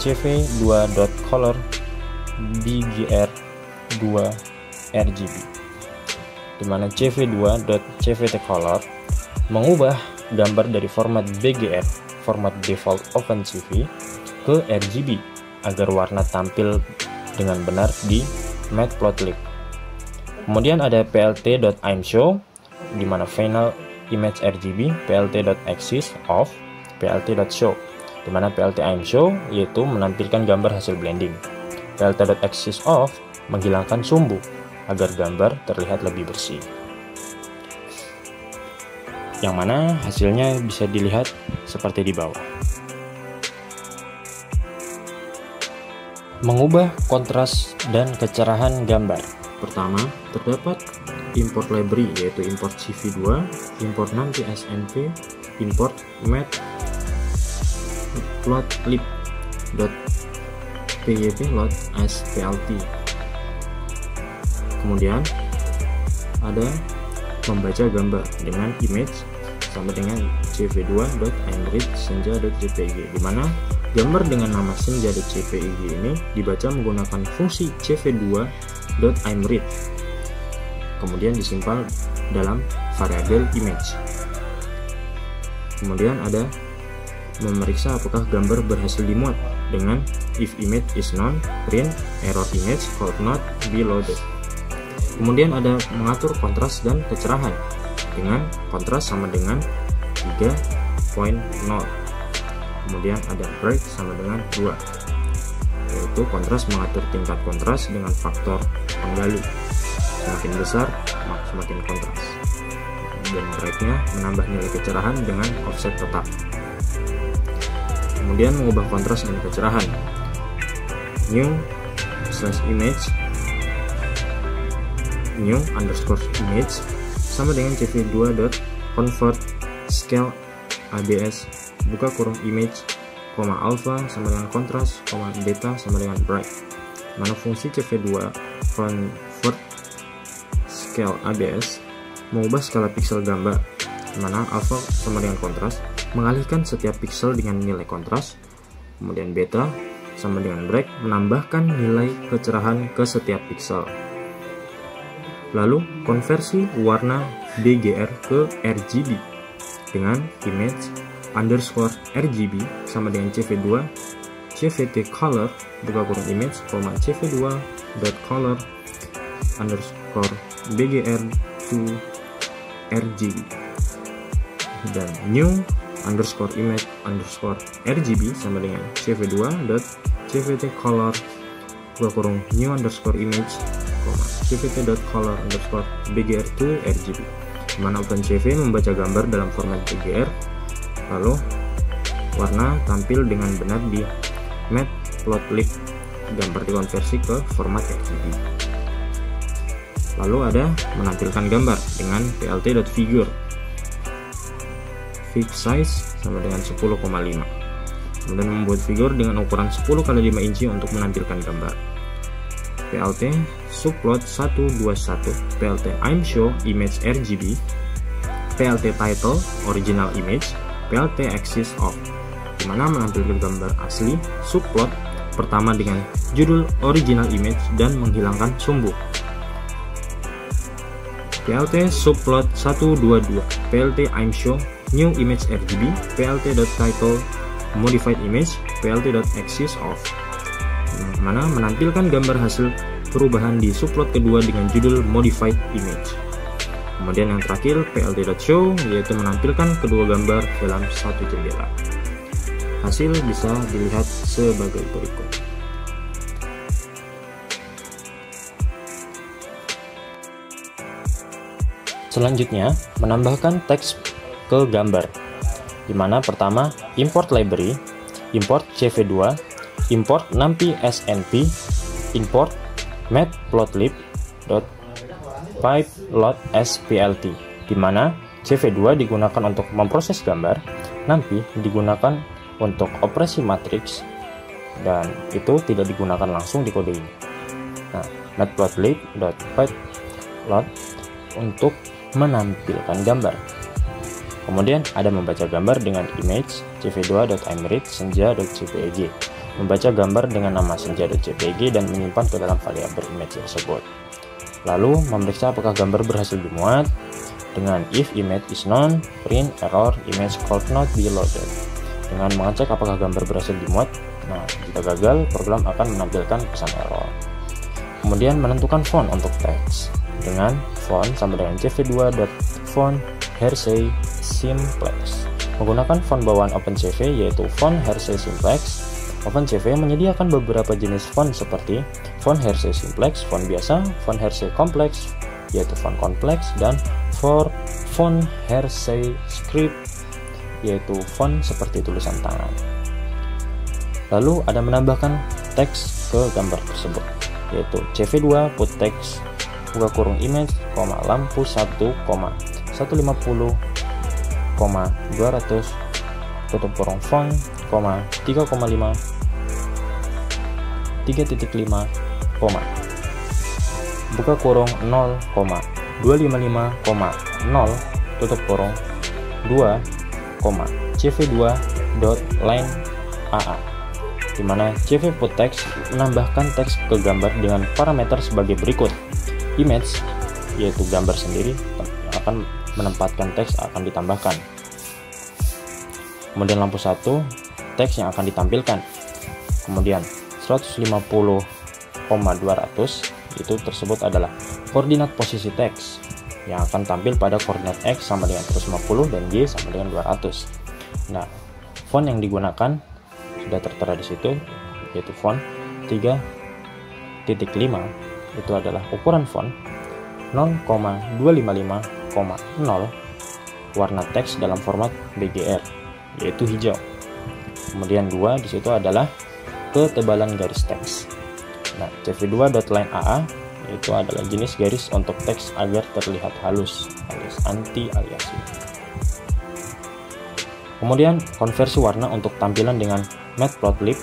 CV2.color BGR2 RGB, dimana CV2.CVT color mengubah gambar dari format BGR, format default OpenCV, ke RGB agar warna tampil dengan benar di Matplotlib. Kemudian ada plt.imshow, dimana final image RGB plt.axis off plt.show, dimana plt.imshow yaitu menampilkan gambar hasil blending, plt.axis off menghilangkan sumbu agar gambar terlihat lebih bersih, yang mana hasilnya bisa dilihat seperti di bawah. Mengubah kontras dan kecerahan gambar. Pertama, terdapat import library yaitu import CV2, import nanti SNP, import matplotlib.pyp load as plt. Kemudian ada membaca gambar dengan image sama dengan cv2.aimbrit senja.jpg, di mana gambar dengan nama senja.jpg ini dibaca menggunakan fungsi cv2.aimbrit, kemudian disimpan dalam variabel image. Kemudian ada memeriksa apakah gambar berhasil dimuat dengan if image is known, print error image could not be loaded. Kemudian ada mengatur kontras dan kecerahan dengan kontras sama dengan 3.0. Kemudian ada break sama dengan 2, yaitu kontras mengatur tingkat kontras dengan faktor penggali, semakin besar semakin kontras, dan breaknya menambah nilai kecerahan dengan offset tetap. Kemudian mengubah kontras dan kecerahan, new_image sama dengan cv2.convert scale abs buka kurung image, alpha sama dengan kontras, beta sama dengan bright. Mana fungsi CV2 convert scale ABS mengubah skala piksel gambar, mana alpha sama dengan kontras mengalihkan setiap piksel dengan nilai kontras, kemudian beta sama dengan bright menambahkan nilai kecerahan ke setiap piksel. Lalu konversi warna BGR ke RGB dengan image underscore RGB sama dengan CV2 CVT color buka kurung image, CV2 dot color underscore BGR to RGB, dan new underscore image underscore RGB sama dengan CV2 dot CVT color buka kurung new underscore image, CVT dot color underscore BGR to RGB, mana OpenCV membaca gambar dalam format BGR, lalu warna tampil dengan benar di Matplotlib, gambar dikonversi ke format RGB. Lalu ada menampilkan gambar dengan plt.figure, fig size sama dengan 10,5, kemudian membuat figur dengan ukuran 10x5 inci untuk menampilkan gambar. plt subplot 121, plt imshow image RGB, plt title original image, plt axis off, dimana menampilkan gambar asli subplot pertama dengan judul original image dan menghilangkan sumbu. plt subplot 122, plt imshow new image RGB, plt.title modified image, plt.axis off, mana menampilkan gambar hasil perubahan di subplot kedua dengan judul modified image. Kemudian yang terakhir plt.show, yaitu menampilkan kedua gambar dalam satu jendela. Hasil bisa dilihat sebagai berikut. Selanjutnya, menambahkan teks ke gambar, di mana pertama import library, import CV2, import numpy snp, import matplotlib.pyload_splt, di mana CV2 digunakan untuk memproses gambar, numpy digunakan untuk operasi matriks, dan itu tidak digunakan langsung di kode ini. Nah, matplotlib.pyload untuk menampilkan gambar. Kemudian ada membaca gambar dengan image cv2.imread senja.jpeg, membaca gambar dengan nama senja.jpeg dan menyimpan ke dalam variabel image tersebut. Lalu memeriksa apakah gambar berhasil dimuat dengan if image is known, print error image could not be loaded, dengan mengecek apakah gambar berhasil dimuat. Nah, jika gagal, program akan menampilkan pesan error. Kemudian menentukan font untuk teks dengan font sama dengan cv2.font Hersey Simplex. Menggunakan font bawaan OpenCV yaitu font Hersey Simplex. OpenCV menyediakan beberapa jenis font seperti font Hersey Simplex, font biasa, font Hersey Complex yaitu font kompleks, dan font Hersey Script yaitu font seperti tulisan tangan. Lalu ada menambahkan teks ke gambar tersebut, yaitu cv2 put text buka kurung image, lampu 1,150, 200 tutup kurung font, 3,5, 3.5, buka kurung 0,255,0 tutup kurung 2, cv2.line AA, di mana cv put text menambahkan teks ke gambar dengan parameter sebagai berikut. Image yaitu gambar sendiri akan menempatkan teks akan ditambahkan. Kemudian lampu 1 teks yang akan ditampilkan. Kemudian 150,200 itu tersebut adalah koordinat posisi teks yang akan tampil pada koordinat X sama dengan 150 dan Y sama dengan 200. Nah, font yang digunakan sudah tertera di situ, yaitu font 3.5 itu adalah ukuran font 0,255,0, warna teks dalam format BGR yaitu hijau. Kemudian 2 di situ adalah ketebalan garis teks. Nah, cv2.line AA itu adalah jenis garis untuk teks agar terlihat halus alias anti aliasing. Kemudian konversi warna untuk tampilan dengan matplotlib,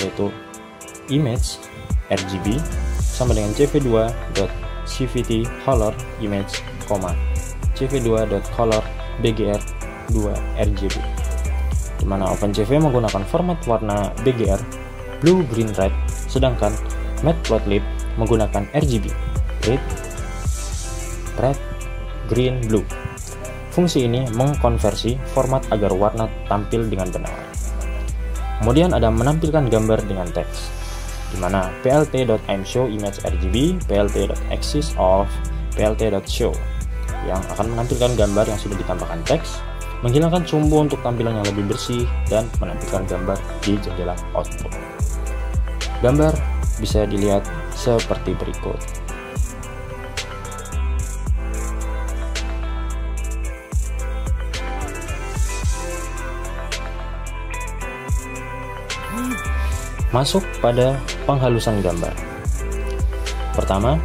yaitu image RGB sama dengan cv2.cvt color image, cv2.color bgr 2 RGB, di mana OpenCV menggunakan format warna BGR blue green red, sedangkan matplotlib menggunakan RGB red green blue. Fungsi ini mengkonversi format agar warna tampil dengan benar. Kemudian ada menampilkan gambar dengan teks, di mana plt.imshow image RGB, plt.axis of plt.show yang akan menampilkan gambar yang sudah ditambahkan teks, menghilangkan sumbu untuk tampilan yang lebih bersih, dan menampilkan gambar di jendela output. Gambar bisa dilihat seperti berikut. Masuk pada penghalusan gambar. Pertama,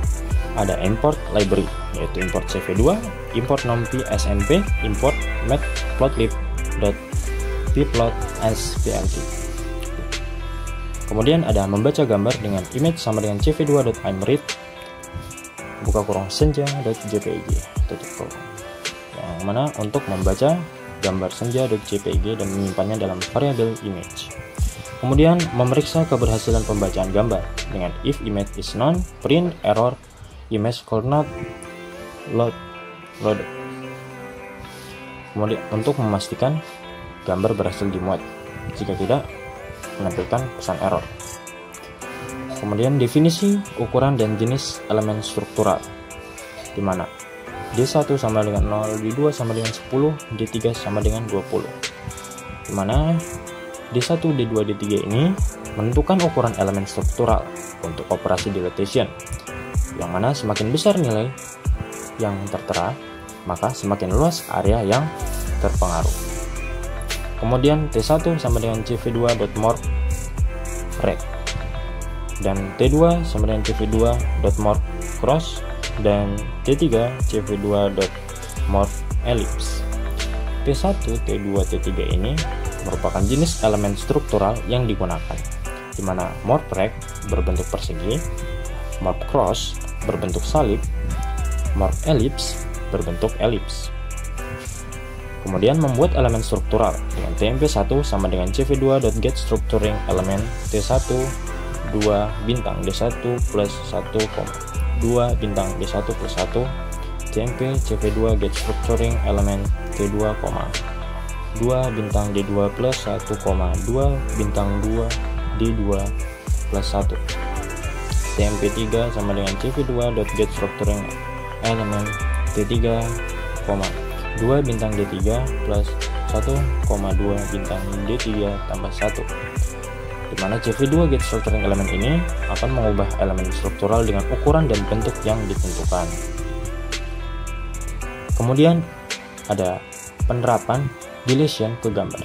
ada import library, yaitu import cv2, import numpy snp, import matplotlib.pplot as plt. Kemudian ada membaca gambar dengan image sama dengan cv2.imread buka kurung senja.jpeg tutup kurung, yang mana untuk membaca gambar senja.jpeg dan menyimpannya dalam variabel image. Kemudian memeriksa keberhasilan pembacaan gambar dengan if image is known, print error image could not loaded. Kemudian untuk memastikan gambar berhasil dimuat, jika tidak menampilkan pesan error. Kemudian definisi, ukuran dan jenis elemen struktural, di mana D1 sama dengan 0, D2 sama dengan 10, D3 sama dengan 20. Di mana D1, D2, D3 ini menentukan ukuran elemen struktural untuk operasi dilatation, yang mana semakin besar nilai yang tertera, maka semakin luas area yang terpengaruh. Kemudian T1 sama dengan cv2.morph rect, dan T2 sama dengan cv2.morph cross, dan T3 cv2.morph ellipse. T1, T2, T3 ini merupakan jenis elemen struktural yang digunakan, di mana morph rect berbentuk persegi, morph cross berbentuk salib, morph ellipse berbentuk elips. Kemudian membuat elemen struktural dengan tmp1 sama dengan cv2.getStructuring element t1 2 bintang d1 plus 1, 2 bintang d1 plus 1 tmp cv2 getStructuring element t2, 2 bintang d2 plus 1, 2 bintang 2 d2 plus 1 tmp3 sama dengan cv2.getStructuring element t3, 2 bintang d3 plus 1, 2 bintang d3 tambah 1, dimana cv2 getStructuring element ini akan mengubah elemen struktural dengan ukuran dan bentuk yang ditentukan. Kemudian ada penerapan deletion ke gambar,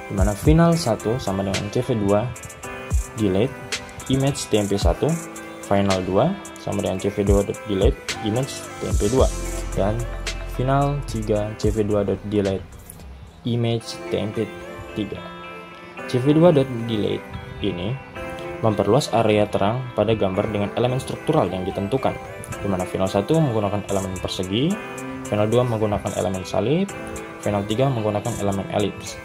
dimana final 1 sama dengan cv2 delete image tmp1, final 2 sama dengan cv2.delete image tmp2, dan final 3 cv2.delete image tmp3. cv2.delete ini memperluas area terang pada gambar dengan elemen struktural yang ditentukan, di mana final 1 menggunakan elemen persegi, final 2 menggunakan elemen salib, final 3 menggunakan elemen elips.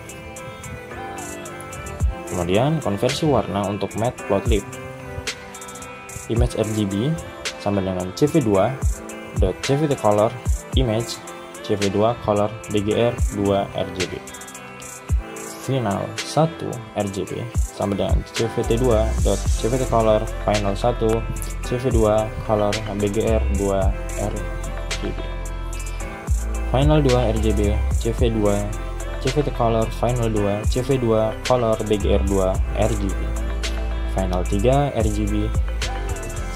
Kemudian konversi warna untuk matplotlib, image RGB sama dengan cv2.cvtcolor image cv2 color bgr 2 RGB, final 1 RGB sama dengan cvt2.cvtcolor final 1 cv2 color bgr 2 RGB, final 2 RGB cv2 cvtcolor final 2 cv2 color bgr 2 RGB, final 3 RGB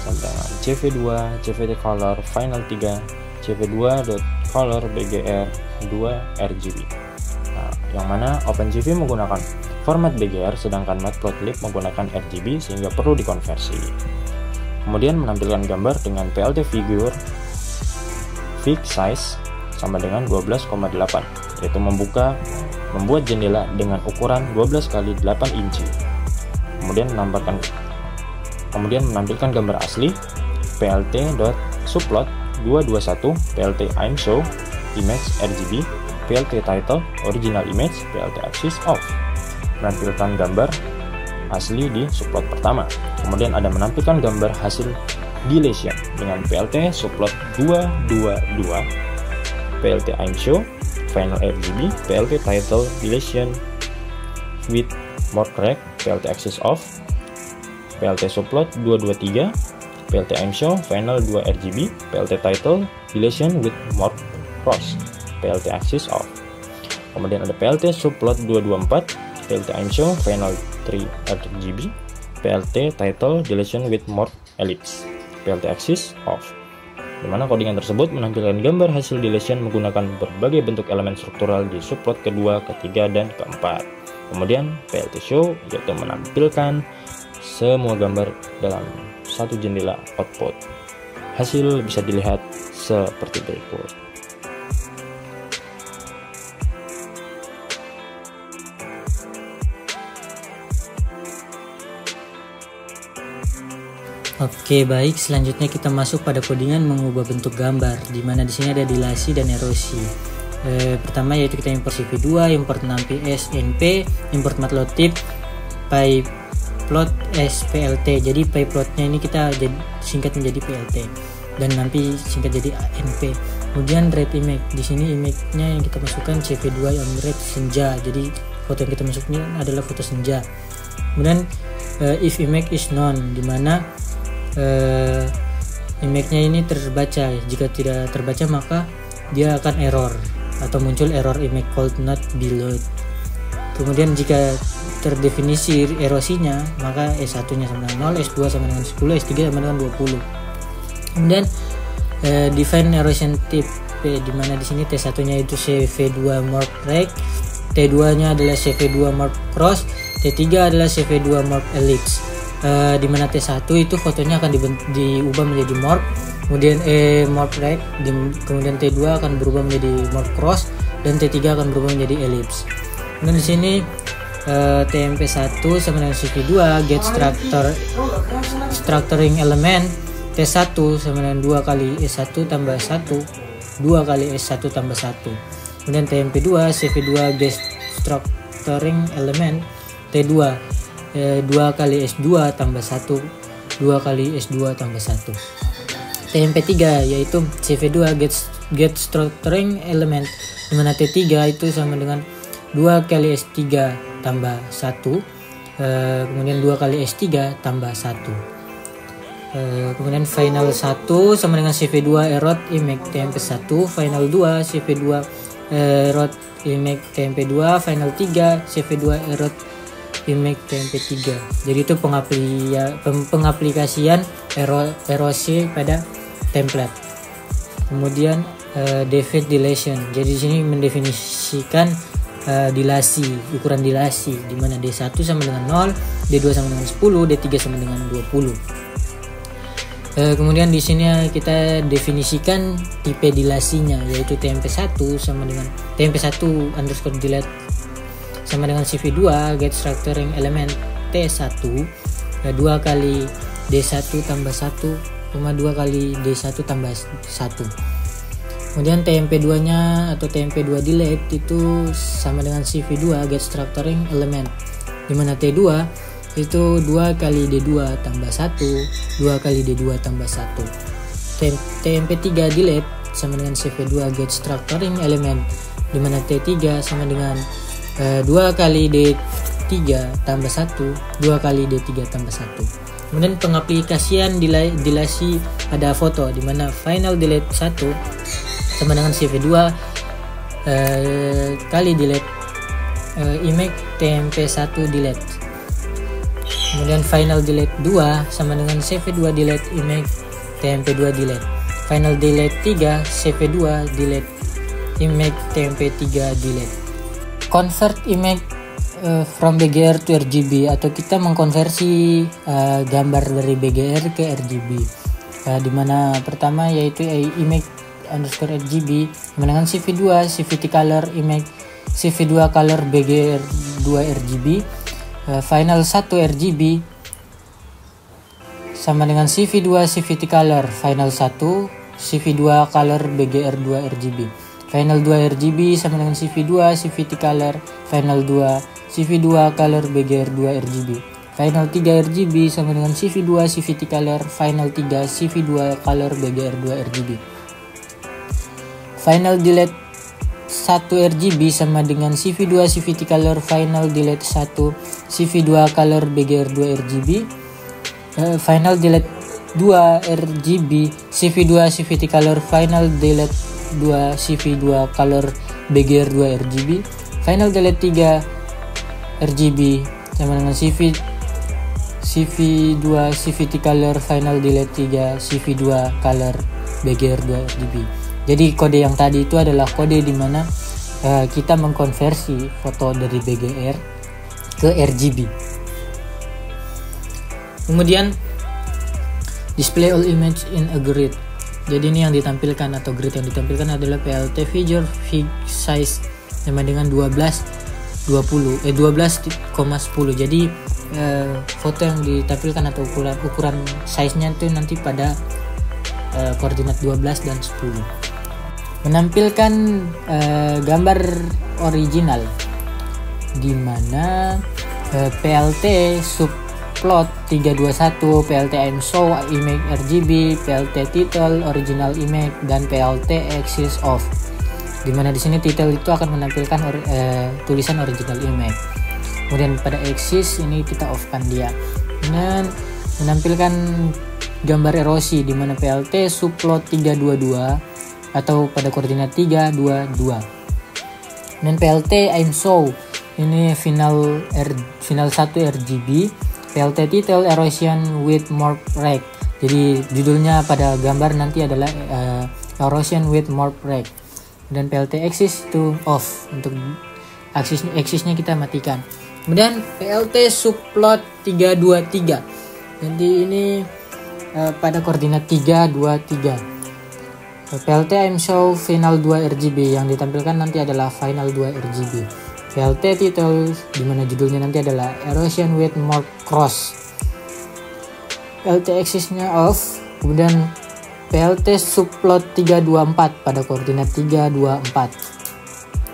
sama dengan cv2 cvtcolor final 3 cv2.color bgr 2 RGB. Nah, yang mana OpenCV menggunakan format BGR sedangkan matplotlib menggunakan RGB sehingga perlu dikonversi. Kemudian menampilkan gambar dengan PLT figure fixed size sama dengan 12,8, yaitu membuat jendela dengan ukuran 12 x 8 inci. Kemudian menampilkan gambar asli plt.subplot 221 plt aim show image RGB plt title original image plt axis off. Menampilkan gambar asli di subplot pertama. Kemudian ada menampilkan gambar hasil deletion dengan plt subplot 222 plt aim show final RGB plt title deletion with more correct plt axis off plt subplot 223 plt aim show final 2 RGB plt title deletion with more cross plt axis off. Kemudian ada plt subplot 224 plt aim show final 3 RGB plt title deletion with more ellipse plt axis off, dimana codingan tersebut menampilkan gambar hasil deletion menggunakan berbagai bentuk elemen struktural di subplot kedua, ketiga, dan keempat. Kemudian plt show yaitu menampilkan semua gambar dalam satu jendela output. Hasil bisa dilihat seperti berikut. Oke, baik, selanjutnya kita masuk pada codingan mengubah bentuk gambar, di mana di sini ada dilasi dan erosi. Pertama yaitu kita import CV2, import 6ps np, import matplotlib pyplot splt. Jadi pyplotnya ini kita singkat menjadi plt dan nanti singkat jadi np. Kemudian wrap image, di sini image-nya yang kita masukkan CV2 wrap senja. Jadi foto yang kita masuknya adalah foto senja. Kemudian if image is known, di mana image-nya ini terbaca. Jika tidak terbaca maka dia akan error atau muncul error image could not be load. Kemudian jika terdefinisi erosinya maka S1 nya sama dengan 0, S2 sama dengan 10, S3 sama dengan 20. Kemudian define erosion type, di mana di sini T1 nya itu CV2 morph rect, T2 nya adalah CV2 morph cross, T3 adalah CV2 morph ellipse. Di mana T1 itu fotonya akan diubah menjadi morph, kemudian morph rect, kemudian T2 akan berubah menjadi morph cross, dan T3 akan berubah menjadi ellipse. Dan di sini TMP1 sama dengan CV2 get structuring element, T1 sama dengan 2 kali S1 tambah 1, 2 kali S1 tambah 1. Kemudian TMP2 CV2 get structuring element, T2 2 kali S2 tambah 1, 2 kali S2 tambah 1. TMP3 yaitu CV2 get structuring element, dimana T3 itu sama dengan 2 kali S3 tambah 1, kemudian 2 kali S3 tambah 1. Kemudian final 1 sama dengan CV2 erot image TMP1, final 2 CV2 erot image TMP2, final 3 CV2 erot image TMP3. Jadi itu pengaplikasian erosi pada template. Kemudian define dilation. Jadi di sini mendefinisikan dilasi, ukuran dilasi, di mana D1 sama dengan 0, D2 sama dengan 10, D3 sama dengan 20. Kemudian di sini kita definisikan tipe dilasinya, yaitu TMP1 sama dengan TMP1 underscore delete sama dengan CV2 get structuring element T1 2 kali D1 tambah 1, 2 kali D1 tambah 1. Kemudian TMP2 nya atau TMP2 delete itu sama dengan CV2 get structuring element, dimana T2 itu 2 kali D2 tambah 1, 2 kali D2 tambah 1. TMP3 delete sama dengan CV2 get structuring element, dimana T3 sama dengan 2 kali D3 tambah 1, 2 kali D3 tambah 1. Kemudian pengaplikasian dilasi pada foto, dimana final delete 1 sama dengan CV2 kali delete image TMP1 delete. Kemudian final delete 2 sama dengan CV2 delete image TMP2 delete. Final delete 3 CV2 delete image TMP3 delete. Convert image from BGR to RGB, atau kita mengkonversi gambar dari BGR ke RGB. Dimana pertama yaitu image underscore RGB sama dengan CV2 CVT color image CV2 color BGR2 RGB final 1 RGB sama dengan CV2 CVT color final 1 CV2 color BGR2 RGB final 2 RGB sama dengan CV2 CVT color final 2 CV2 color BGR2 RGB final 3 RGB sama dengan CV2 CVT color final 3 CV2 color BGR2 RGB final delete 1 RGB sama dengan CV2 CVT color final delete 1 CV2 color BGR2 RGB final delete 2 RGB CV2 CVT color final delete 2 CV2 color BGR2 RGB final delete 3 RGB sama dengan CV2 CVT color final delete 3 CV2 color BGR2 RGB. Jadi kode yang tadi itu adalah kode di mana kita mengkonversi foto dari BGR ke RGB. Kemudian display all image in a grid. Jadi ini yang ditampilkan atau grid yang ditampilkan adalah PLT figure fig size sama dengan 12,10. Jadi foto yang ditampilkan atau ukuran size-nya itu nanti pada koordinat 12 dan 10. Menampilkan gambar original di mana PLT subplot 321, PLT I'm show image RGB, PLT title original image dan PLT axis off. Di mana di sini title itu akan menampilkan tulisan original image. Kemudian pada axis ini kita off-kan dia. Dan menampilkan gambar erosi di mana PLT subplot 322 atau pada koordinat 322. Dan PLT I'm show ini final 1 RGB, PLT title erosion with morph rect. Jadi judulnya pada gambar nanti adalah erosion with morph rect. Dan PLT axis itu off, untuk aksisnya kita matikan. Kemudian PLT subplot 323. Jadi ini pada koordinat 323. PLT I'm show final 2 RGB yang ditampilkan nanti adalah final 2 RGB. PLT title di mana judulnya nanti adalah erosion with morph cross. PLT axisnya off. Kemudian PLT subplot 324 pada koordinat 324.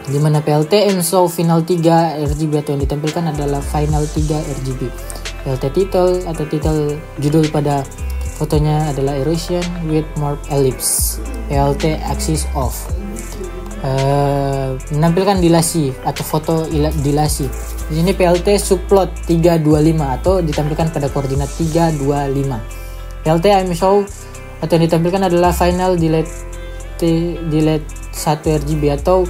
Di mana PLT I'm show final 3 RGB atau yang ditampilkan adalah final 3 RGB. PLT title atau title judul pada fotonya adalah erosion with morph ellipse. PLT axis off. Menampilkan dilasi atau foto dilasi. Di sini PLT subplot 325 atau ditampilkan pada koordinat 325. PLT I'm show atau yang ditampilkan adalah final delete 1 RGB atau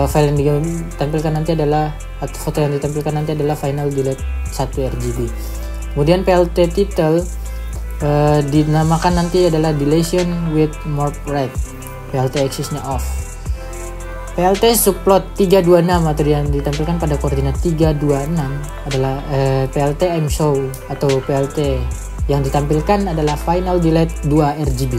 file yang ditampilkan nanti adalah atau foto yang ditampilkan nanti adalah final delete 1 RGB. Kemudian PLT title dinamakan nanti adalah deletion with morph rect. PLT axisnya off. PLT subplot 326 atau yang ditampilkan pada koordinat 326 adalah PLT I'm show atau PLT yang ditampilkan adalah final delete 2 RGB.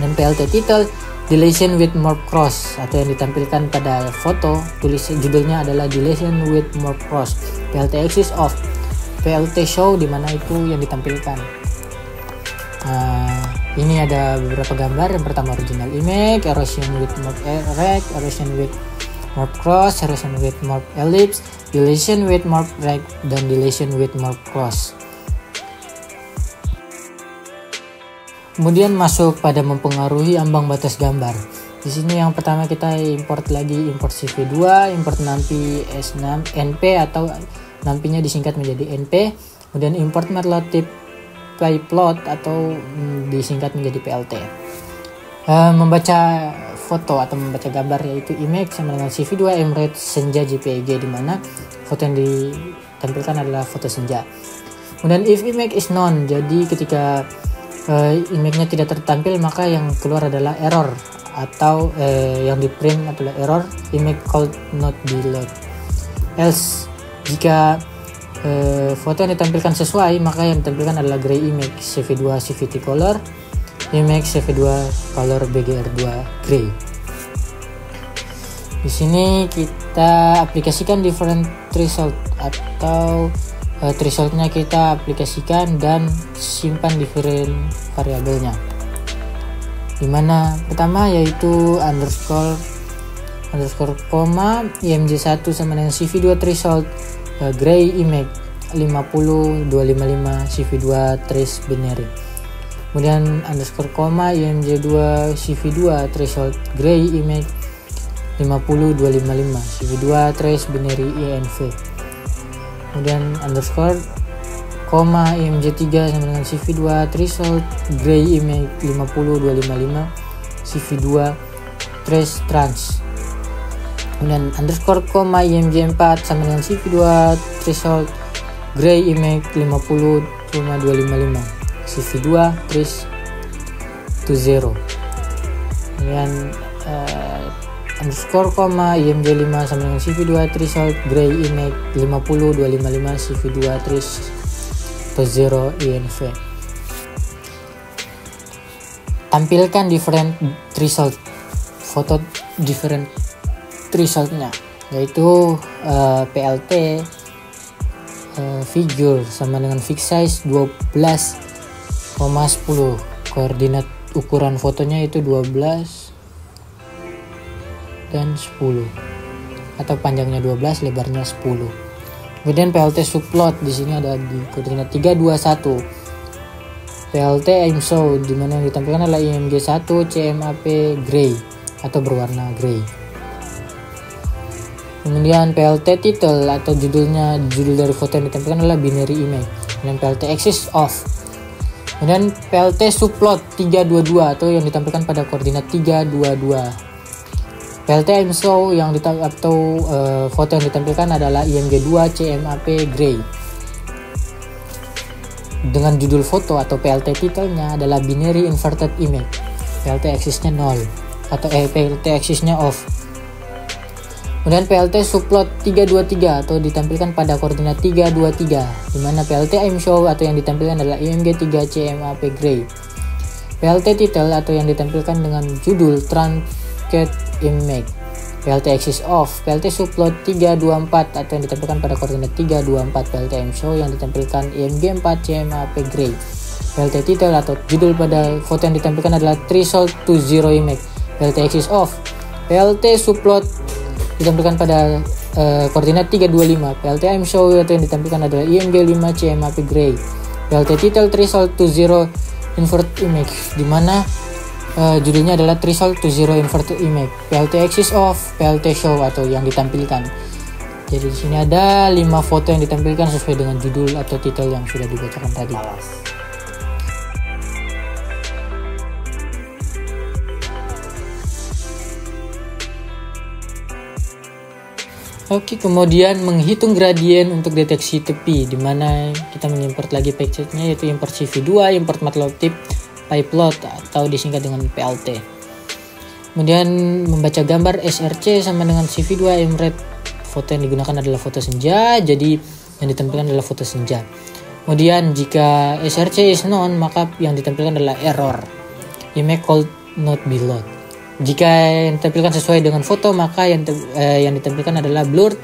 Dan PLT title deletion with morph cross atau yang ditampilkan pada foto judulnya adalah deletion with morph cross. PLT axis off. PLT show di mana itu yang ditampilkan. Ini ada beberapa gambar. Yang pertama original image, erosion with morph rect, erosion with morph cross, erosion with morph ellipse, deletion with morph rect, dan deletion with morph cross. Kemudian masuk pada mempengaruhi ambang batas gambar. Di sini yang pertama kita import CV2, import nampi S6 NP atau nampinya disingkat menjadi NP. Kemudian import matplotlib pyplot atau disingkat menjadi PLT. Membaca foto atau membaca gambar yaitu image sama dengan CV2 Emret senja JPEG di mana foto yang ditampilkan adalah foto senja. Kemudian if image is known, jadi ketika image-nya tidak tertampil maka yang keluar adalah error atau yang di print adalah error image could not be load. Else jika foto yang ditampilkan sesuai maka yang ditampilkan adalah gray image CV2 CVT color image CV2 color BGR2 gray. Di sini kita aplikasikan different threshold atau thresholdnya kita aplikasikan dan simpan different variabelnya. Dimana pertama yaitu underscore koma img1 sama dengan CV2 threshold gray image 50255 CV2 trace binary. Kemudian underscore koma img2 CV2 threshold gray image 50255 CV2 trace binary env. Kemudian underscore koma img3 sama dengan CV2 threshold gray image 50255 CV2 trace trans. Kemudian underscore koma img4 sama dengan CV2 threshold gray image 50255 CV2 trace to 0. Kemudian underscore koma img5 sama dengan CV2 threshold gray image 50255 CV2 trace to 0 env. Tampilkan different threshold, foto different thresholdnya, yaitu PLT figure sama dengan fix size 12,10, koordinat ukuran fotonya itu 12 dan 10 atau panjangnya 12, lebarnya 10. Kemudian PLT subplot di sini ada di koordinat 321. PLT aim show di mana yang ditampilkan adalah IMG1 CMAP gray atau berwarna gray. Kemudian PLT title atau judul dari foto yang ditampilkan adalah binary image. Kemudian PLT axis off. Kemudian PLT subplot 322 atau yang ditampilkan pada koordinat 322. PLT aim show foto yang ditampilkan adalah IMG2 CMAP gray. Dengan judul foto atau PLT titelnya adalah binary inverted image. PLT axisnya 0 atau PLT axisnya off. Kemudian PLT subplot 323 atau ditampilkan pada koordinat 323, di mana PLT aim show atau yang ditampilkan adalah IMG3 CMAP gray. PLT title atau yang ditampilkan dengan judul truncate image. PLT axis off. PLT subplot 324 atau yang ditampilkan pada koordinat 324, PLT aim show yang ditampilkan IMG4 CMAP gray. PLT title atau judul pada foto yang ditampilkan adalah threshold to 0 image. PLT axis off. PLT subplot ditampilkan pada koordinat 325, PLT aim show atau yang ditampilkan adalah IMG5 CMAP gray. PLT title threshold to 0 invert image, di mana judulnya adalah threshold to 0 inverted image. PLT axis off, PLT show atau yang ditampilkan. Jadi di sini ada 5 foto yang ditampilkan sesuai dengan judul atau titel yang sudah dibacakan tadi. Oke, kemudian menghitung gradien untuk deteksi tepi, di mana kita mengimport lagi package-nya yaitu import CV2, import matplotlib pyplot atau disingkat dengan PLT. Kemudian membaca gambar SRC sama dengan CV2 imrate. Foto yang digunakan adalah foto senja, jadi yang ditampilkan adalah foto senja. Kemudian jika SRC is known, maka yang ditampilkan adalah error. Image could not be load. Jika yang ditampilkan sesuai dengan foto, maka yang ditampilkan adalah blurred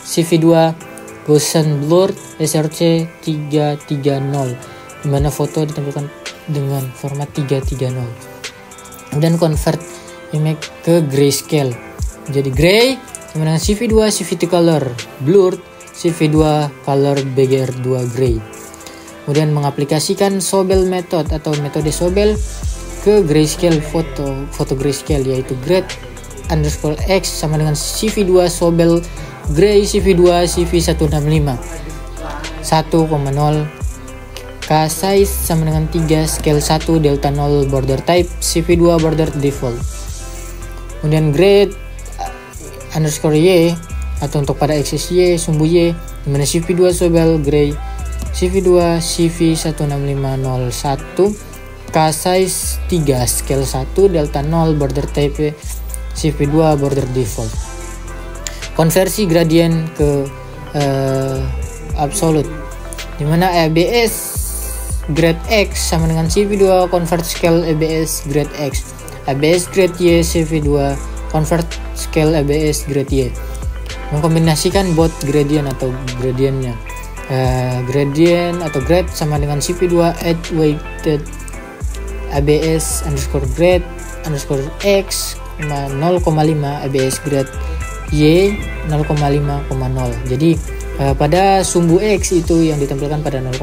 CV2 Gaussian blurred SRC 330, di mana foto ditampilkan dengan format 330. Kemudian convert image ke grayscale. Jadi gray sama dengan CV2 CVT color, blurred CV2 color BGR2 gray. Kemudian mengaplikasikan Sobel method atau metode Sobel ke grayscale foto grayscale, yaitu grade underscore x sama dengan CV2 Sobel gray CV2 CV165 1,0 K size sama dengan 3 scale 1 delta 0 border type CV2 border default. Kemudian grade underscore y atau untuk pada axis y sumbu y, dimana CV2 Sobel gray CV2 CV16501 K size 3 scale 1 delta 0 border type CV2 border default. Konversi gradien ke absolute, dimana ABS grade X sama dengan CV2 convert scale ABS grade X. ABS grade Y CV2 convert scale ABS grade Y. Mengkombinasikan both gradient atau gradientnya. Gradient atau grade sama dengan CV2 add weighted ABS underscore grade underscore X 0,5 ABS grade Y 0,5,0. Jadi pada sumbu X itu yang ditampilkan pada 0,5,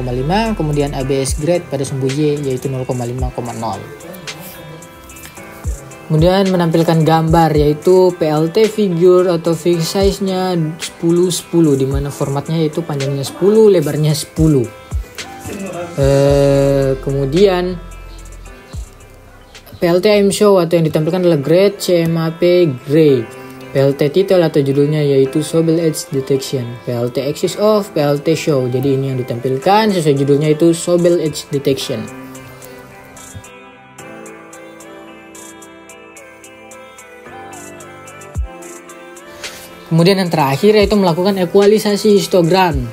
kemudian ABS grade pada sumbu Y yaitu 0,5,0. Kemudian menampilkan gambar yaitu PLT figure atau fixed size-nya 10-10, di mana formatnya yaitu panjangnya 10, lebarnya 10. Kemudian PLT aim show atau yang ditampilkan adalah grade CMAP gray. PLT title atau judulnya yaitu Sobel Edge Detection. PLT axis off, PLT show. Jadi ini yang ditampilkan sesuai judulnya itu Sobel Edge Detection. Kemudian yang terakhir yaitu melakukan ekualisasi histogram,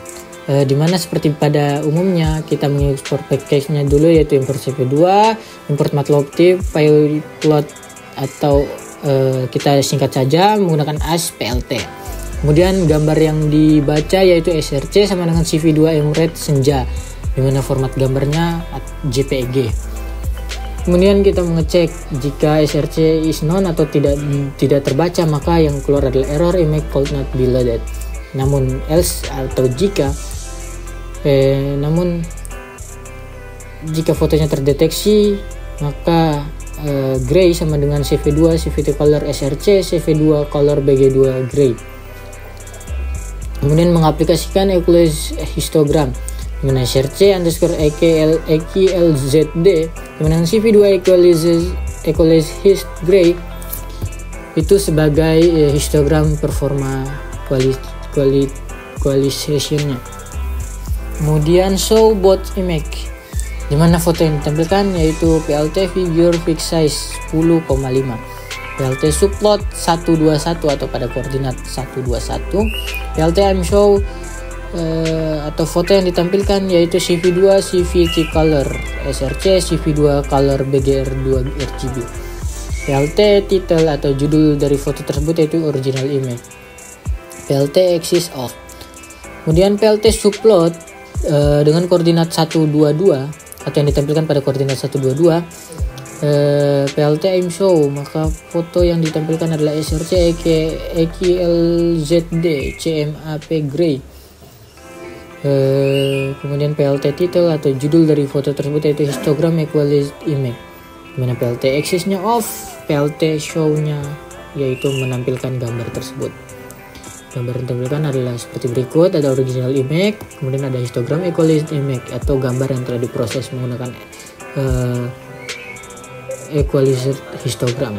di mana seperti pada umumnya kita mengekspor package-nya dulu yaitu import CV2, import matplotlib, pyplot atau kita singkat saja menggunakan as PLT. Kemudian gambar yang dibaca yaitu SRC sama dengan CV2 Emret Senja, di mana format gambarnya JPEG. Kemudian kita mengecek jika SRC is none atau tidak terbaca, maka yang keluar adalah error image could not be loaded. Namun else atau jika fotonya terdeteksi, maka gray sama dengan CV2 CVT color SRC CV2 color BG2 gray. Kemudian mengaplikasikan equalize histogram dengan SRC underscore EQLZD dengan CV2 equalize hist gray itu sebagai histogram performa equalization-nya. Kemudian show both image, di mana foto yang ditampilkan yaitu PLT figure fixed size 10,5, PLT subplot 121 atau pada koordinat 121, PLT aim show atau foto yang ditampilkan yaitu CV2 CVT color SRC CV2 color BGR2 RGB. PLT title atau judul dari foto tersebut yaitu original image. PLT axis off. Kemudian PLT subplot dengan koordinat 122 atau yang ditampilkan pada koordinat 122. PLT aim show, maka foto yang ditampilkan adalah SRC EQLZD CMAP gray. Kemudian PLT title atau judul dari foto tersebut yaitu histogram equalized image, dimana PLT axis-nya off, PLT show-nya yaitu menampilkan gambar tersebut. Gambar yang ditampilkan adalah seperti berikut: ada original image, kemudian ada histogram equalized image atau gambar yang telah diproses menggunakan equalized histogram.